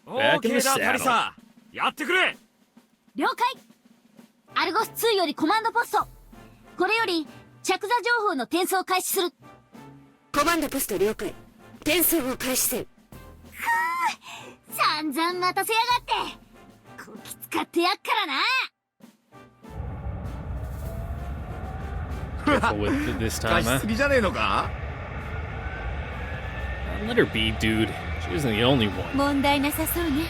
Back in the saddle. やってくれ。了解。アルゴス2よりコマンドポスト。これより着座情報の転送を開始する。コマンドポスト了解転送を開始せん散々待たせやがって。こき使ってやっからな。 Careful with it this 返 time, し huh? すぎじゃねえのか。 Let her be, dude. She isn't the only one. 問題なさそうね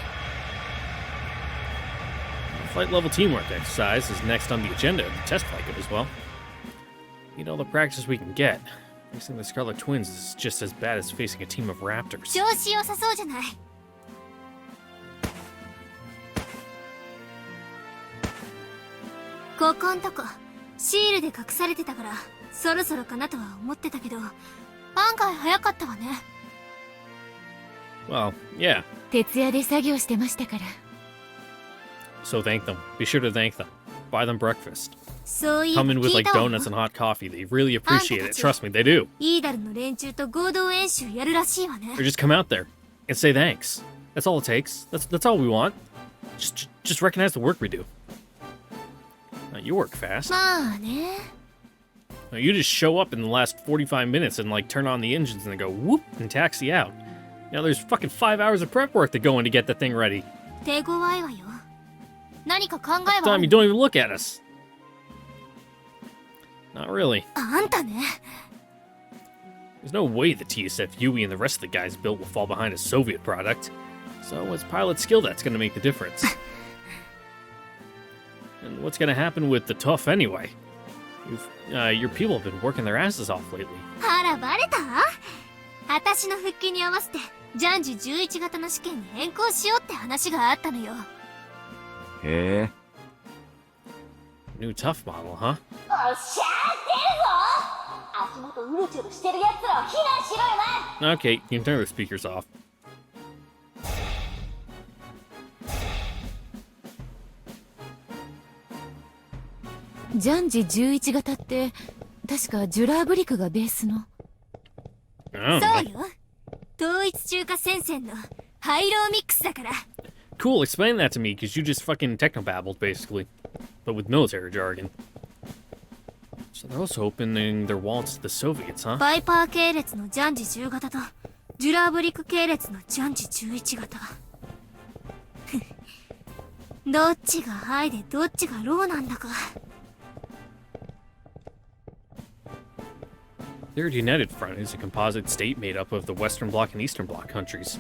Flight level teamwork exercise is next on the agenda of the test flight as well. Need all the practice we can get. Facing the Scarlet Twins is just as bad as facing a team of raptors. 調子良さそうじゃない。ここんとこシールで隠されてたからそろそろかなとは思ってたけど案外早かったわね。 Well, yeah. 徹夜で作業してましたから So thank them. Be sure to thank them. Buy them breakfast. そういえ Come ば in with 聞い like たわ donuts and hot coffee. They really appreciate it. Trust me, they do. イーダルの連中と合同演習やるらしいわね。 Or just come out there and say thanks. That's all it takes. That's all we want. Just recognize the work we do. You work fast. まあね。 You just show up in the last 45 minutes and like turn on the engines and then go whoop and taxi out. You know, there's fucking 5 hours of prep work that go in to get the thing ready. 手強いわよ。何か考えはあ Time る you don't even look at us. Not really. あんたね。There's no way the TSF Yui and the rest of the guys built will fall behind a Soviet product. So it's pilot skill that's going to make the difference. And what's going to happen with the TUF anyway? Your people have been working their asses off lately. あら、バレた？私の復帰に合わせて、ジャンジ11型の試験に変更しようって話があったのよ。へえ。New TUF model, huh? おっしゃー、出るぞ！足元うろちょろしてる奴らを避難しろよな！ Okay, you can turn the speakers off. ジャンジ11型って確かジュラーブリクがベースの。そうよ。統一中華戦線のハイローミックスだから。Cool, explain that to me, because you just fucking technobabbled, basically. But with military jargon. So they're also opening their wallets to the Soviets, huh? バイパー系列のジャンジ10型とジュラーブリック系列のジャンジ11型。どっちがハイでどっちがローなんだか。Third United Front is a composite state made up of the Western Bloc and Eastern Bloc countries.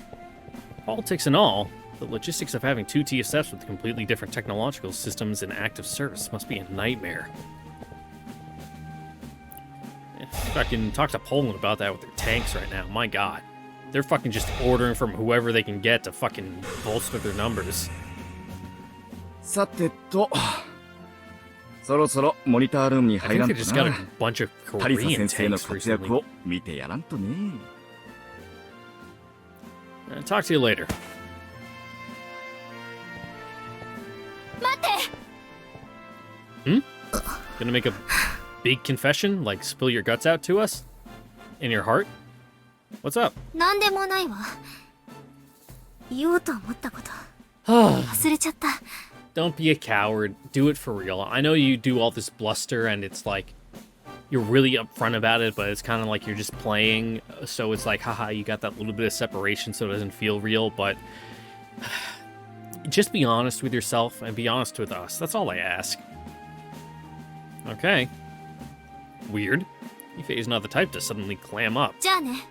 Politics and all, the logistics of having two TSFs with completely different technological systems in active service must be a nightmare. Fucking talk to Poland about that with their tanks right now, my god. They're fucking just ordering from whoever they can get to fucking bolster their numbers. さてと、そろそろモニタールームに I 入 think らん they と just got な。 a bunch of タリサ Korean 先生の tanks 活躍 recently. を見てやらんとね。Talk to you later. 待って。 Gonna make a big confession? Like spill your guts out to us? In your heart? What's up? なんでもないわ。言おうと思ったこと忘れちゃった。 Don't be a coward. Do it for real. I know you do all this bluster and it's like you're really upfront about it, but it's kind of like you're just playing. So it's like, haha, you got that little bit of separation so it doesn't feel real. But just be honest with yourself and be honest with us. That's all I ask. Okay. Weird. Yifei's not the type to suddenly clam up. じゃあね。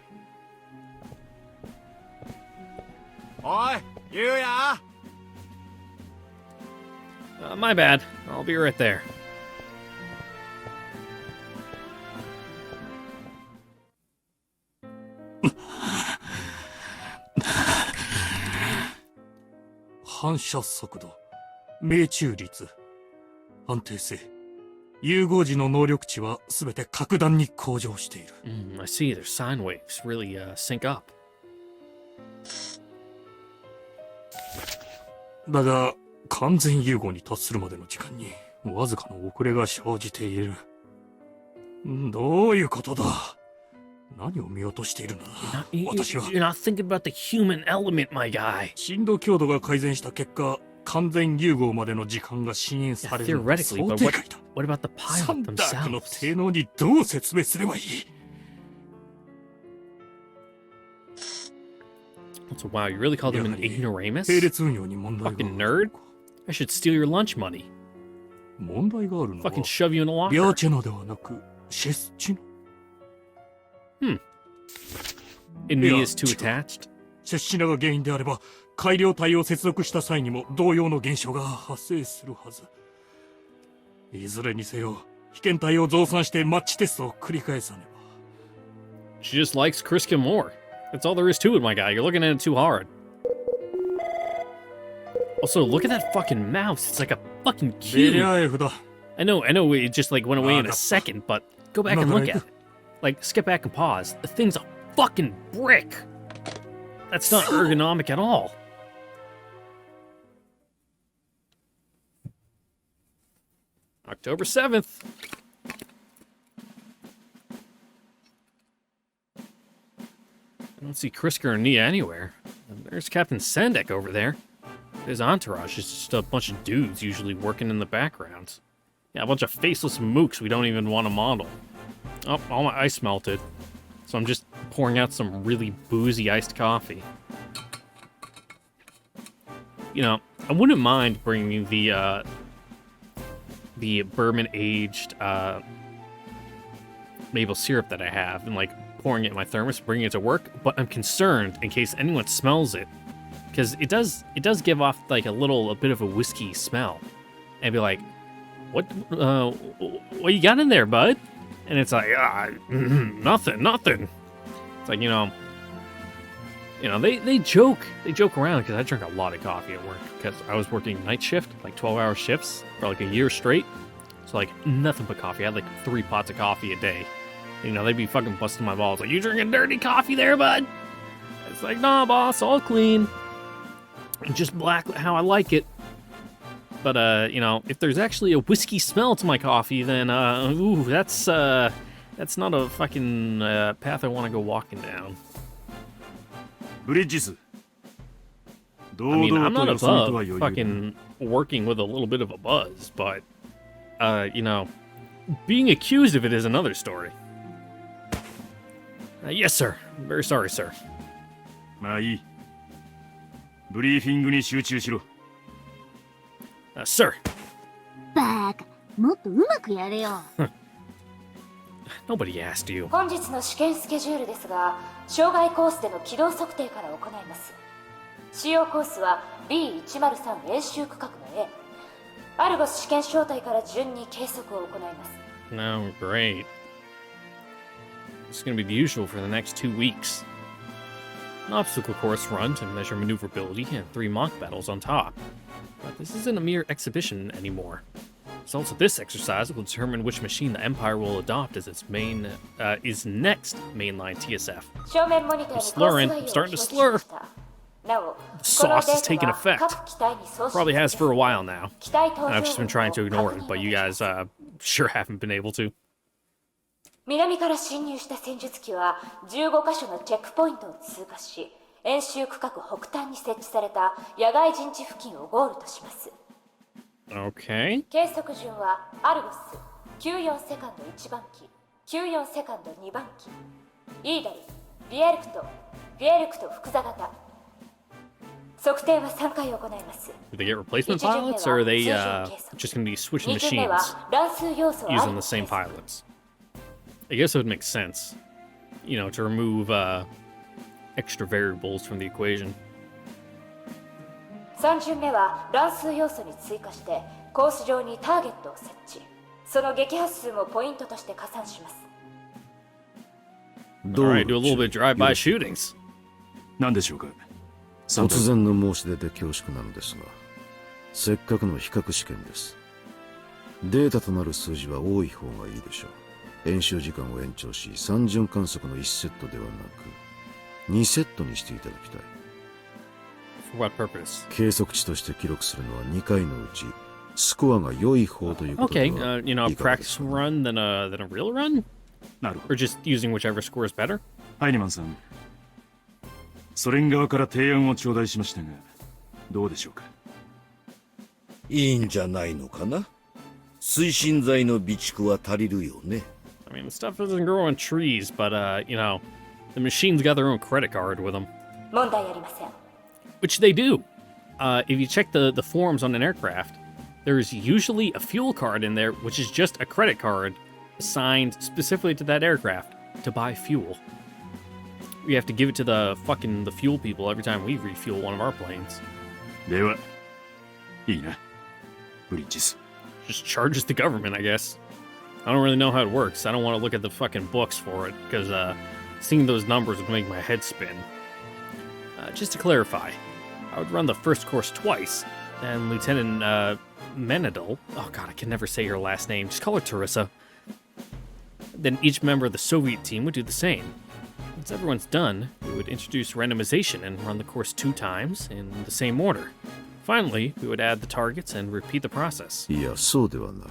おい、ゆうや。My bad. I'll be right there. "反射速度、命中率、安定性、融合時の能力値はすべて格段に向上している。I see their sine waves really sync up. だが、完全融合に達するまでの時間にわずかの遅れが生じている。どういうことだ？何を見落としているのだ？私は。You're not thinking about the human element, my guy. 振動強度が改善した結果、完全融合までの時間が伸延されるのは Theoretically, 想 but 定外だ。 what about the サ pilot ンダークの themselves? 性能にどう説明すればいい？ So, wow, you really called him an 並 ignoramus? 列運用に問題がある Fucking nerd? I should steal your lunch money. 問題があるのは Fucking shove you in a ビャー locker. チェナではなくシェスチノ。 And me is too attached? シェスチナが原因であれば改良体を接続した際にも同様の現象が発生するはず。いずれにせよ被験体を増産してマッチテストを繰り返さねば。 She just likes Kriska more. That's all there is to it, my guy. You're looking at it too hard. Also, look at that fucking mouse. It's like a fucking ベリ cube. ア F だ。 I know, it just like went away in a second, but go back and look at it. Like, skip back and pause. The thing's a fucking brick. That's not ergonomic at all. October 7th. I don't see Kriska or Nia anywhere. There's Captain Sandek over there. His entourage is just a bunch of dudes usually working in the background. Yeah, a bunch of faceless mooks we don't even want to model. Oh, all my ice melted. So I'm just pouring out some really boozy iced coffee. You know, I wouldn't mind bringing the bourbon-aged maple syrup that I have and, like, pouring it in my thermos, bringing it to work, but I'm concerned in case anyone smells it, because it does give off like a bit of a whiskey smell, and be like, what you got in there, bud? And it's like, nothing. It's like, they joke around, because I drink a lot of coffee at work, because I was working night shift, like 12-hour shifts for like a year straight. So like nothing but coffee. I had like 3 pots of coffee a day. They'd be fucking busting my balls. Like, you drinking dirty coffee there, bud? It's like, nah, boss, all clean. Just black how I like it. But, if there's actually a whiskey smell to my coffee, then, that's not a fucking path I want to go walking down. Bridges. I mean, I'm not above fucking working with a little bit of a buzz, but, being accused of it is another story. Yes, sir. Very sorry, sir. まあいい。ブリーフィングに集中しろ。Sir. バカ、もっとうまくやれよ。Nobody asked you. 本日の試験スケジュールですが、障害コースでの軌道測定から行います。使用コースは B103 演習区画の A。アルゴス試験小隊から順に計測を行います。No, great. It's going to be the usual for the next 2 weeks. An obstacle course run to measure maneuverability and 3 mock battles on top. But this isn't a mere exhibition anymore. Results of this exercise will determine which machine the Empire will adopt as its next mainline TSF. I'm slurring. I'm starting to slur. The sauce is taking effect. Probably has for a while now. I've just been trying to ignore it, but you guys sure haven't been able to. 南から侵入した戦術機は15カ所のチェックポイントを通過し、演習区画北端に設置された野外陣地付近をゴールとします。Okay. 計測順はアルゴス、94セカンド1番機、94セカンド2番機、イーダル、ビエルクト複座型。測定は3回行います。Do they get replacement pilots, or are they just going to be switching machines using the same pilots? I guess it would make sense, to remove extra variables from the equation. 3巡目は乱数要素に追加してコース上にターゲットを設置。その撃破数もポイントとして加算します。Alright, do a little bit of drive-by shootings. 何でしょうか。突然の申し出で恐縮なのですが、せっかくの比較試験です。データとなる数字は多い方がいいでしょう。演習時間を延長し、3巡観測の1セットではなく、2セットにしていただきたい。For what purpose? 計測値として記録するのは2回のうち、スコアが良い方ということでは Okay, a practice run than a real run? なるほど。Or just using whichever score is better? ハイニマンさん、ソ連側から提案を頂戴しましたが、どうでしょうか。いいんじゃないのかな。推進剤の備蓄は足りるよね。I mean, the stuff doesn't grow on trees, but, the machines got their own credit card with them. 問題ありません。Which they do. If you check the forms on an aircraft, there's usually a fuel card in there, which is just a credit card assigned specifically to that aircraft to buy fuel. We have to give it to the fuel people every time we refuel one of our planes. では、いいな。ブリッジス。Just charges the government, I guess. I don't really know how it works. I don't want to look at the fucking books for it, because seeing those numbers would make my head spin. Just to clarify, I would run the first course twice, and Lieutenant Menadol, oh god, I can never say her last name, just call her Teresa. Then each member of the Soviet team would do the same. Once everyone's done, we would introduce randomization and run the course 2 times in the same order. Finally, we would add the targets and repeat the process. いや、そうではない。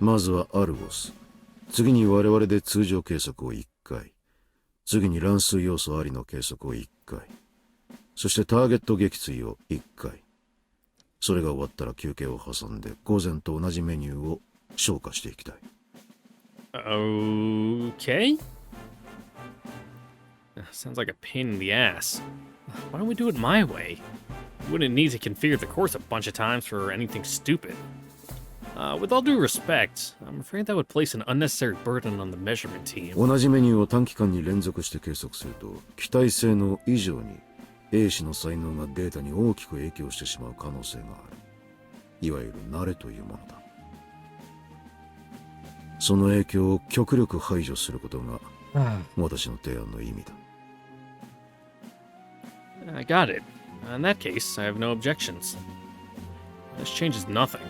まずはアルゴス。次に我々で通常計測を1回。次に乱数要素ありの計測を1回。そしてターゲット撃墜を1回。それが終わったら休憩を挟んで午前と同じメニューを消化していきたい。Okay. Sounds like a pain in the ass. Why don't we do it my way? We wouldn't need to configure the course a bunch of times for anything stupid. With all due respect, I'm afraid that would place an unnecessary burden on the measurement team. 同じメニューを短期間に連続して計測すると、期待性能以上に A 氏の才能がデータに大きく影響してしまう可能性がある。いわゆる慣れというものだ。その影響を極力排除することが私の提案の意味だ。I got it. In that case, I have no objections. This changes nothing.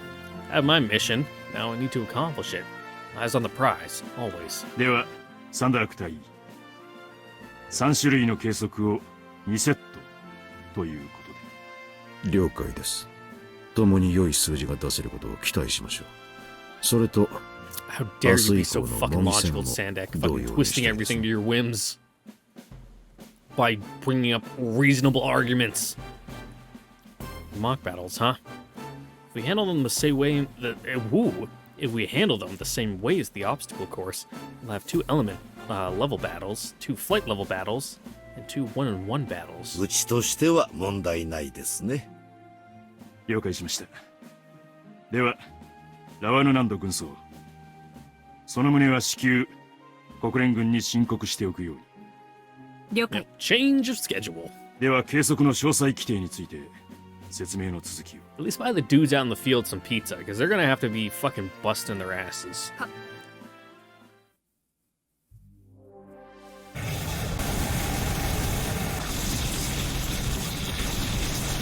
I have my mission. Now I need to accomplish it. Eyes on the prize, always. では、サンダーク隊。3種類の計測を2セットということで。了解です。共に良い数字が出せることを期待しましょう。それと、How dare you be so fucking logical, Sandak, fucking twisting everything to your whims by bringing up reasonable arguments. Mock battles, huh? If we handle them the same way, if we handle them the same way as the obstacle course, we'll have 2 element level battles, 2 flight level battles, and 2 one-on-one battles. うちとしては問題ないですね。了解しました。では、ラワヌナンド軍曹。その旨は至急、国連軍に申告しておくように。了解。Change of schedule. では、計測の詳細規定について、説明の続きを。At least buy the dudes out in the field some pizza, because they're gonna have to be fucking busting their asses.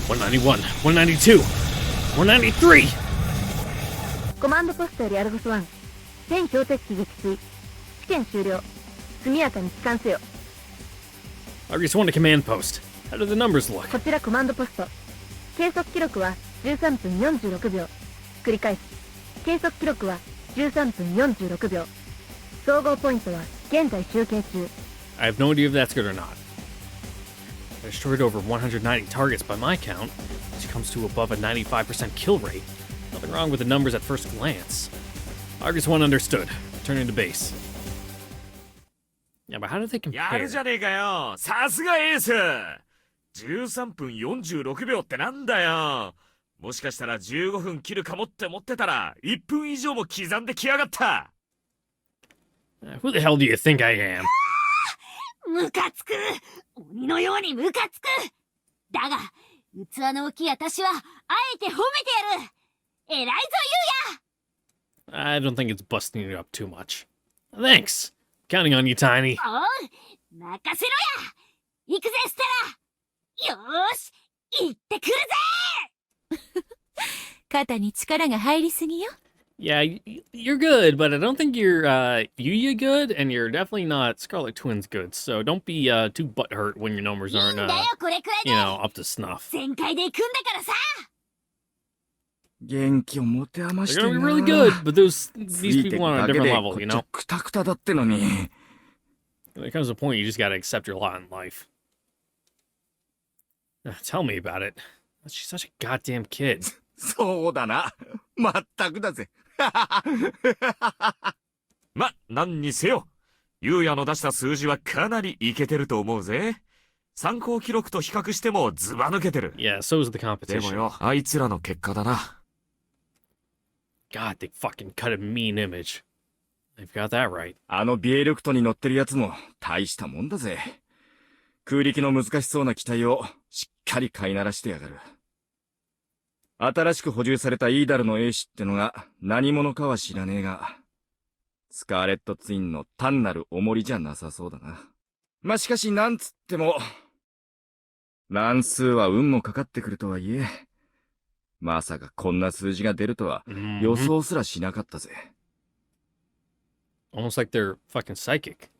$191, $192, $193! コマンドポストよりアルフォス1、全標的機撃墜。試験終了。速やかに帰還せよ。Argus 1 to command post. How do the numbers look? こちらコマンドポスト。計測記録は13分46秒。繰り返す。計測記録は13分46秒。総合ポイントは現在集計中。I have no idea if that's good or not. I destroyed over 190 targets by my count, which comes to above a 95% kill rate. Nothing wrong with the numbers at first glance. Argus 1 understood. Returning to base. Yeah, but how do they や compare? るじゃねえかよ。さすがエース。13分46秒ってなんだよ。もしかしたら15分切るかもって思ってたら1分以上も刻んできやがった。Who the hell do you think I am? ムカつく。鬼のようにムカつく。だが、器の大きい私は、あえて褒めてやる。偉いぞ、ゆうや。 I don't think it's busting you up too much. Thanks. Counting on you, Tiny. おう、任せろや。行くぜ、ステラ。よーし、行ってくるぜ。肩に力が入りすぎよ。Yeah, you're good, but I don't think you're Yuya good, and you're definitely not Scarlet Twins good. So don't be too butthurt when your numbers aren't up to snuff. 全開で行くんだからさ。元気を持て余して They're る gonna な。 be really good, but these ついて people く are on a だけ different で level, こ you っち know? はクタクタだってのに。 There comes a point you just gotta accept your lot in life. Tell me about it. She's such a goddamn kid. そうだな。まったくだぜ。ま、何にせよ。ゆうやの出した数字はかなりイケてると思うぜ。参考記録と比較してもズバ抜けてる。Yeah, so is the で competition. もよ、あいつらの結果だな。God, they fucking cut a mean image. They've got that right. あのビエルクトに乗ってるやつも大したもんだぜ。空力の難しそうな機体をしっかり飼いならしてやがる。新しく補充されたイーダルの英士ってのが何者かは知らねえが、スカーレットツインの単なる重りじゃなさそうだな。まあ、しかしなんつっても、乱数は運もかかってくるとはいえ、まさかこんな数字が出るとは予想すらしなかったぜ。Almost like they're fucking psychic.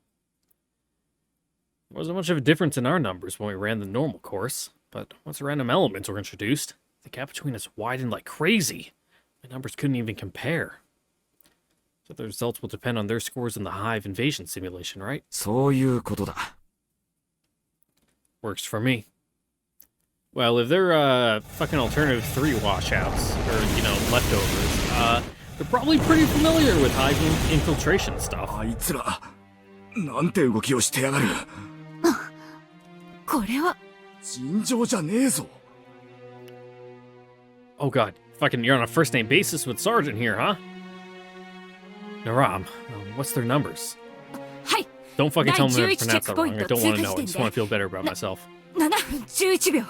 There wasn't much of a difference in our numbers when we ran the normal course, but once the random elements were introduced, the gap between us widened like crazy. My numbers couldn't even compare. So the results will depend on their scores in the Hive invasion simulation, right? そういうことだ。Works for me. Well, if they're fucking alternative 3 washouts, or, leftovers, they're probably pretty familiar with Hive infiltration stuff. あいつら、なんて動きをしてやがる。これは尋常じゃねえぞ。Oh god, Fucking, you're on a first name basis with Sergeant here, huh? Naram, what's their numbers? Hi. Don't fucking tell me I pronounced that wrong. I don't want to know. I 11 just want to feel better about myself. 7分11秒。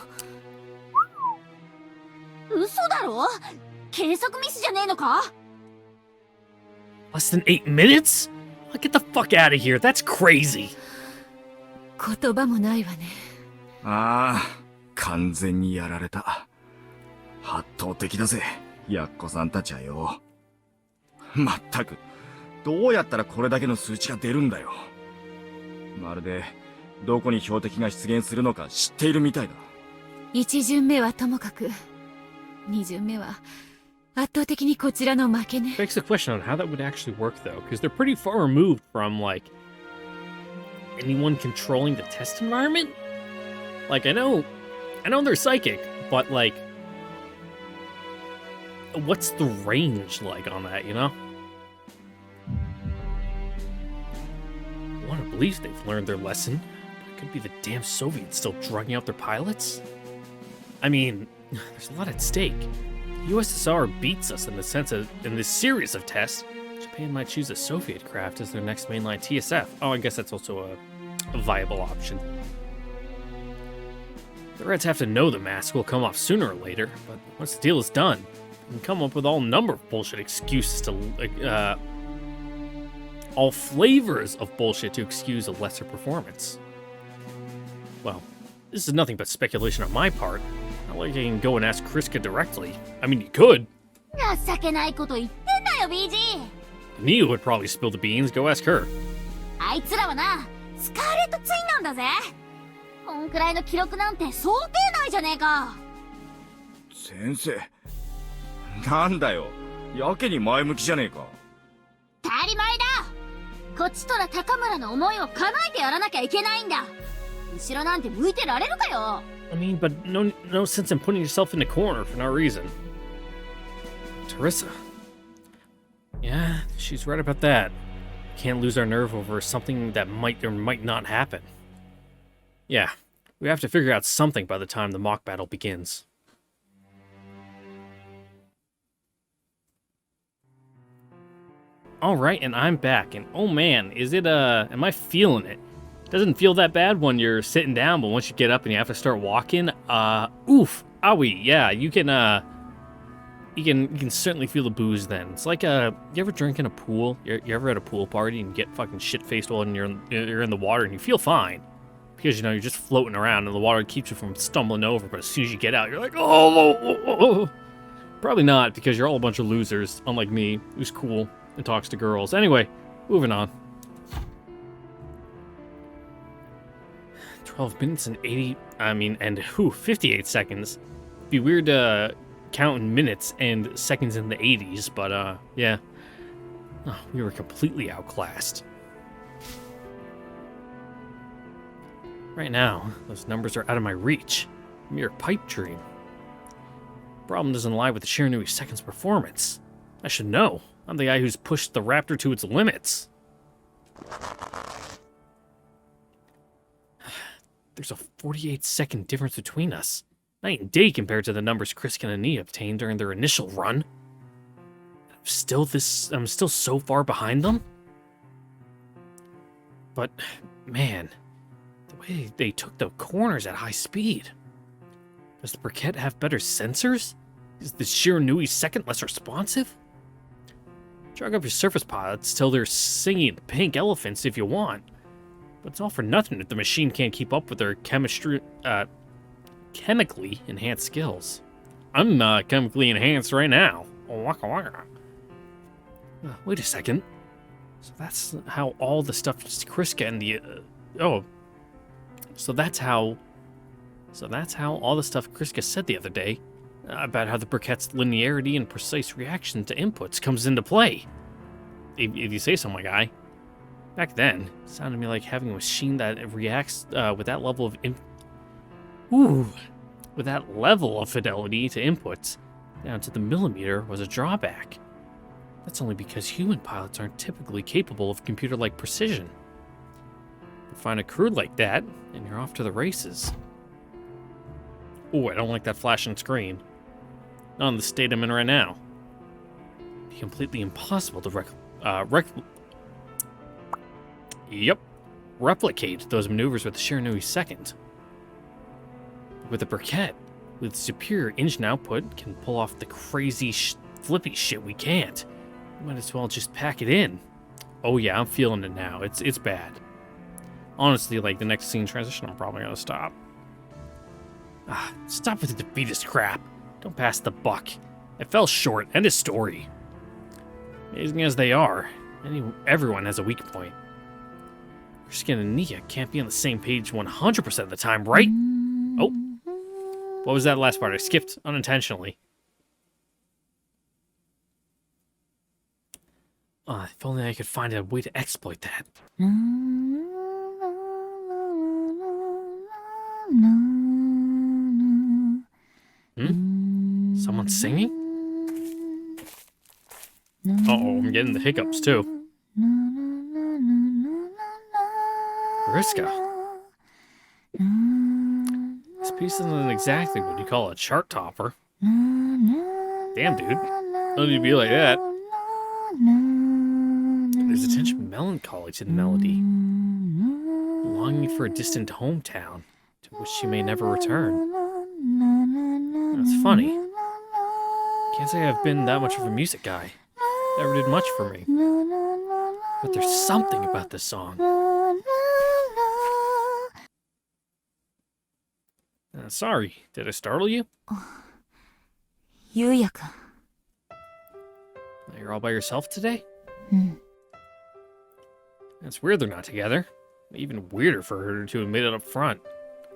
嘘だろ？計測ミスじゃねえのか？ Less than 8 minutes? Get the fuck out of here. That's crazy. 言葉もないわね。ああ、完全にやられた。圧倒的だぜ、やっこさんたちはよ。まったく、どうやったらこれだけの数値が出るんだよ。まるで、どこに標的が出現するのか知っているみたいだ。1巡目はともかく、2巡目は圧倒的にこちらの負けね。Begs the question on how that would actually work, though, because they're pretty far removed from, like, anyone controlling the test environment? Like, I know they're psychic, but, like, what's the range like on that, you know? I want to believe they've learned their lesson, but it could be the damn Soviets still drugging out their pilots? I mean, there's a lot at stake. The USSR beats us in this series of tests. Japan might choose a Soviet craft as their next mainline TSF. Oh, I guess that's also a viable option. The Reds have to know the mask will come off sooner or later, but once the deal is done, they can come up with all number of bullshit excuses to, all flavors of bullshit to excuse a lesser performance. Well, this is nothing but speculation on my part. Not like I can go and ask Kriska directly. I mean, you could. 情けないこと言ってんだよ、BG。 Neo would probably spill the beans. Go ask her. あいつらはな、スカーレットツインなんだぜ。こんくらいの記録なんて想定内じゃねえか。先生、なんだよ、やけに前向きじゃねえか。当たり前だ。こっちとら高村の思いを叶えてやらなきゃいけないんだ。後ろなんて向いてられるかよ。I mean, but no sense in putting yourself in the corner for no reason. Teresa. Yeah, she's right about that. Can't lose our nerve over something that might or might not happen. Yeah, we have to figure out something by the time the mock battle begins. Alright, and I'm back, and oh man, am I feeling it? Doesn't feel that bad when you're sitting down, but once you get up and you have to start walking, oof, owie, yeah, you can certainly feel the booze then. It's like, you ever drink in a pool? You ever at a pool party and you get fucking shit-faced while you're in the water and you feel fine? Because, you know, you're just floating around and the water keeps you from stumbling over, but as soon as you get out, you're like, oh. Probably not, because you're all a bunch of losers, unlike me, who's cool and talks to girls. Anyway, moving on. 12 minutes and 58 seconds. Be weird counting minutes and seconds in the 80s, but yeah. Oh, we were completely outclassed. Right now, those numbers are out of my reach. A mere pipe dream. Problem doesn't lie with the Shiranui Second's performance. I should know. I'm the guy who's pushed the Raptor to its limits. There's a 48-second difference between us. Night and day compared to the numbers Kriska and Nia obtained during their initial run. I'm still so far behind them? But, man, the way they took the corners at high speed. Does the Briquette have better sensors? Is the Shiranui Second less responsive? Drag up your surface pilots till they're singing pink elephants if you want. But it's all for nothing if the machine can't keep up with their chemically enhanced skills. I'm chemically enhanced right now. Waka waka. Wait a second. So that's how all the stuff Kriska and the So that's how all the stuff Kriska said the other day about how the Briquette's linearity and precise reaction to inputs comes into play. If you say so, my guy. Back then, it sounded to me like having a machine that reacts with that level of fidelity to inputs down to the millimeter was a drawback. That's only because human pilots aren't typically capable of computer-like precision. You find a crew like that, and you're off to the races. Ooh, I don't like that flashing screen. Not in the state I'm in right now. It'd be completely impossible to replicate those maneuvers with the Shiranui second. With the Briquette, with superior engine output, can pull off the crazy flippy shit we can't. Might as well just pack it in. Oh yeah, I'm feeling it now. It's bad. Honestly, like the next scene transition, I'm probably gonna stop. Stop with the defeatist crap. Don't pass the buck. It fell short. End of story. Amazing as they are, everyone has a weak point. Erskine and Nia can't be on the same page 100% of the time, right? Oh. What was that last part? I skipped unintentionally. If only I could find a way to exploit that. Someone singing? Uh-oh, I'm getting the hiccups too. Vriska. This piece isn't exactly what you call a chart topper. Damn, dude. Don't need to be like that. There's a tinge of melancholy to the melody. Longing for a distant hometown, to which she may never return. That's funny. Can't say I've been that much of a music guy. Never did much for me. But there's something about this song. Sorry, did I startle you? Yuya-kun. You're all by yourself today? It's weird they're not together. Even weirder for her to admit it up front.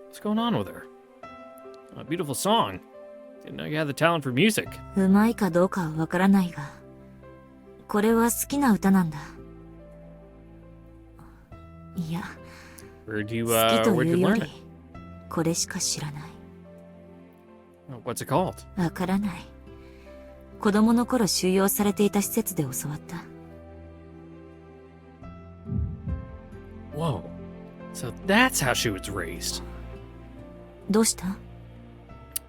What's going on with her? A beautiful song. Didn't know you had the talent for music. うまいかどうかはわからないが、これは好きな歌なんだ。いや、 Where'd you 好きと where'd い you うよ learn り it?、これしか知らない。What's it called? わからない。子供の頃収容されていた施設で教わった。Whoa. So that's how she was raised. どうした？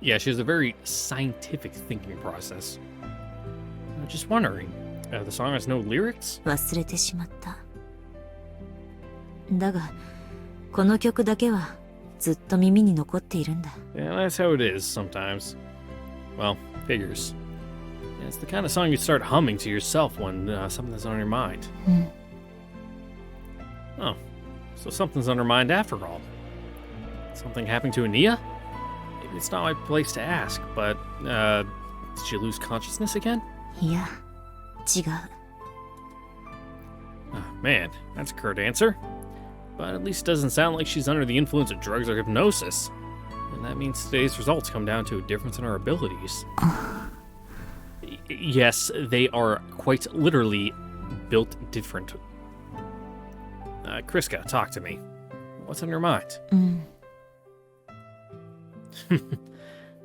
Yeah, she has a very scientific thinking process. I'm just wondering, the song has no lyrics? 忘れてしまった。だが、この曲だけはずっと耳に残っているんだ。Yeah, that's how it is sometimes. Well, figures. Yeah, it's the kind of song you start humming to yourself when something's on your mind. Oh, so something's on her mind after all. Something happened to Ania? Maybe it's not my place to ask, but, did she lose consciousness again? いや、違う。Man, that's a curt answer. But at least it doesn't sound like she's under the influence of drugs or hypnosis. And that means today's results come down to a difference in her abilities. Yes, they are quite literally built different. Kriska, talk to me. What's on your mind?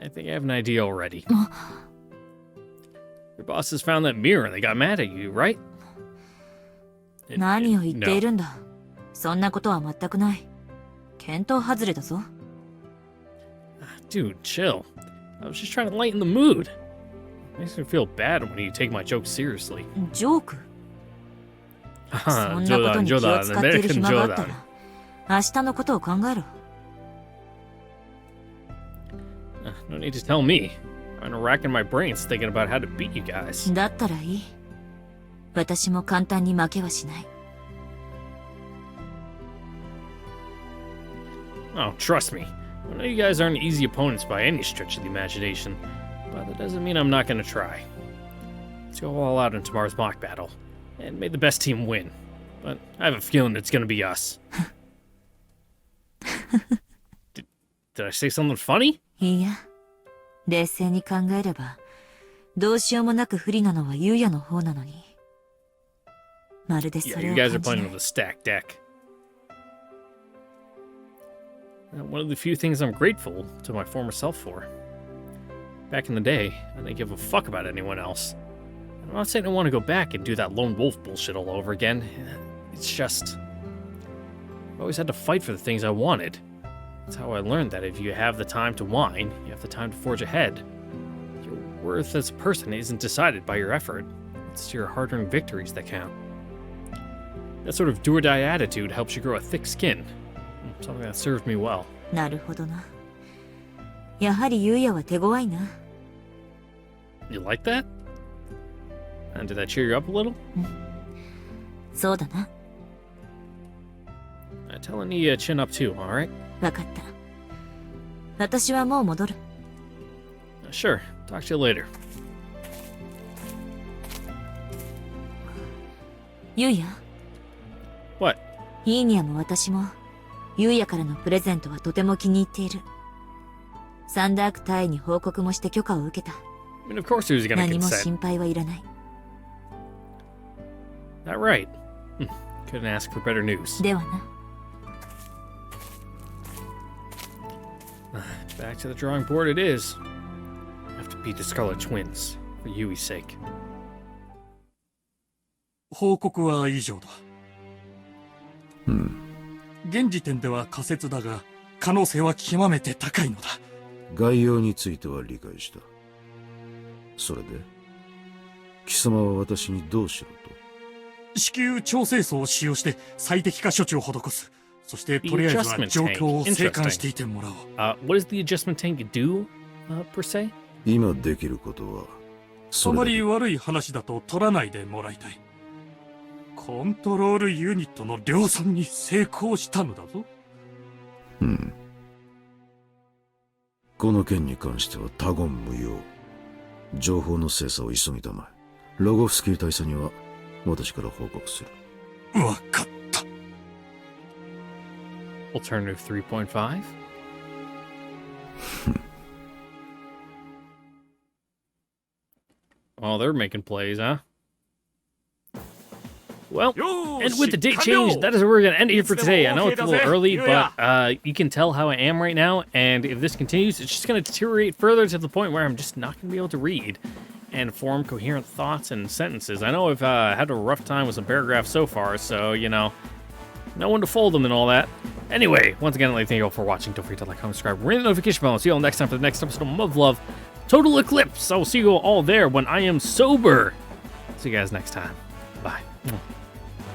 I think I have an idea already. Your bosses found that mirror and they got mad at you, right? 何を言っているんだ。そんなことは全くない。見当外れだぞ。Dude, chill. I was just trying to lighten the mood. Makes me feel bad when you take my jokes seriously. ジョーク？そんなことに気を使っている暇があったら、明日のことを考えろ。No need to tell me. I'm racking my brains thinking about how to beat you guys. だったらいい。私も簡単に負けはしない。Oh, trust me. I know you guys aren't easy opponents by any stretch of the imagination, but that doesn't mean I'm not gonna try. Let's go all out in tomorrow's mock battle, and may the best team win. But I have a feeling it's gonna be us. Did I say something funny? いや、冷静に考えれば、どうしようもなく不利なのは優也の方なのに。まるでそ Yeah, れ you を guys are 感じ playing ない。 with a stacked deck. One of the few things I'm grateful to my former self for. Back in the day, I didn't give a fuck about anyone else. I'm not saying I want to go back and do that lone wolf bullshit all over again. It's just... I always had to fight for the things I wanted. That's how I learned that if you have the time to whine, you have the time to forge ahead. You're worth as a person isn't decided by your effort. It's your hard-earned victories that count. That sort of do-or-die attitude helps you grow a thick skin. Something that served me well. なるほどな。やはり優也は手強いな。You like that? And did that cheer you up a little? そうだな。Tell Ania chin up too, alright? わかった。私はもう戻る。Sure. Talk to you later. 優也 What? イーニャも私も、優也からのプレゼントはとても気に入っている。サンダーク隊に報告もして許可を受けた。I mean, of course he was gonna 何も consent. 心配はいらない。That right. Couldn't ask for better news. ではな。Back to the drawing board it is. Have to beat the Scarlet Twins, for Yui's sake. 報告は以上だ。うん。現時点では仮説だが、可能性は極めて高いのだ。概要については理解した。それで、貴様は私にどうしろと？子宮調整素を使用して最適化処置を施す。そしてとりあえずは状況を静観していてもらおう。What does the adjustment tank do, per se? 今できることは、あまり悪い話だと取らないでもらいたい。コントロールユニットの量産に成功したのだぞ。うん。この件に関しては他言無用。情報の精査を急ぎたまえ。ロゴフスキー大佐には私から報告する。わかった。Alternative 3.5? Oh, they're making plays, huh? Well, and with the date change, that is where we're going to end it here for today. I know it's a little early, but you can tell how I am right now, and if this continues, it's just going to deteriorate further to the point where I'm just not going to be able to read and form coherent thoughts and sentences. I know I've had a rough time with some paragraphs so far, so, you know, no one to fold them and all that. Anyway, once again, I'd like to thank you all for watching. Don't forget to like, comment, subscribe, ring the notification bell. I'll see you all next time for the next episode of MUV LUV Total Eclipse. I will see you all there when I am sober. See you guys next time. Bye.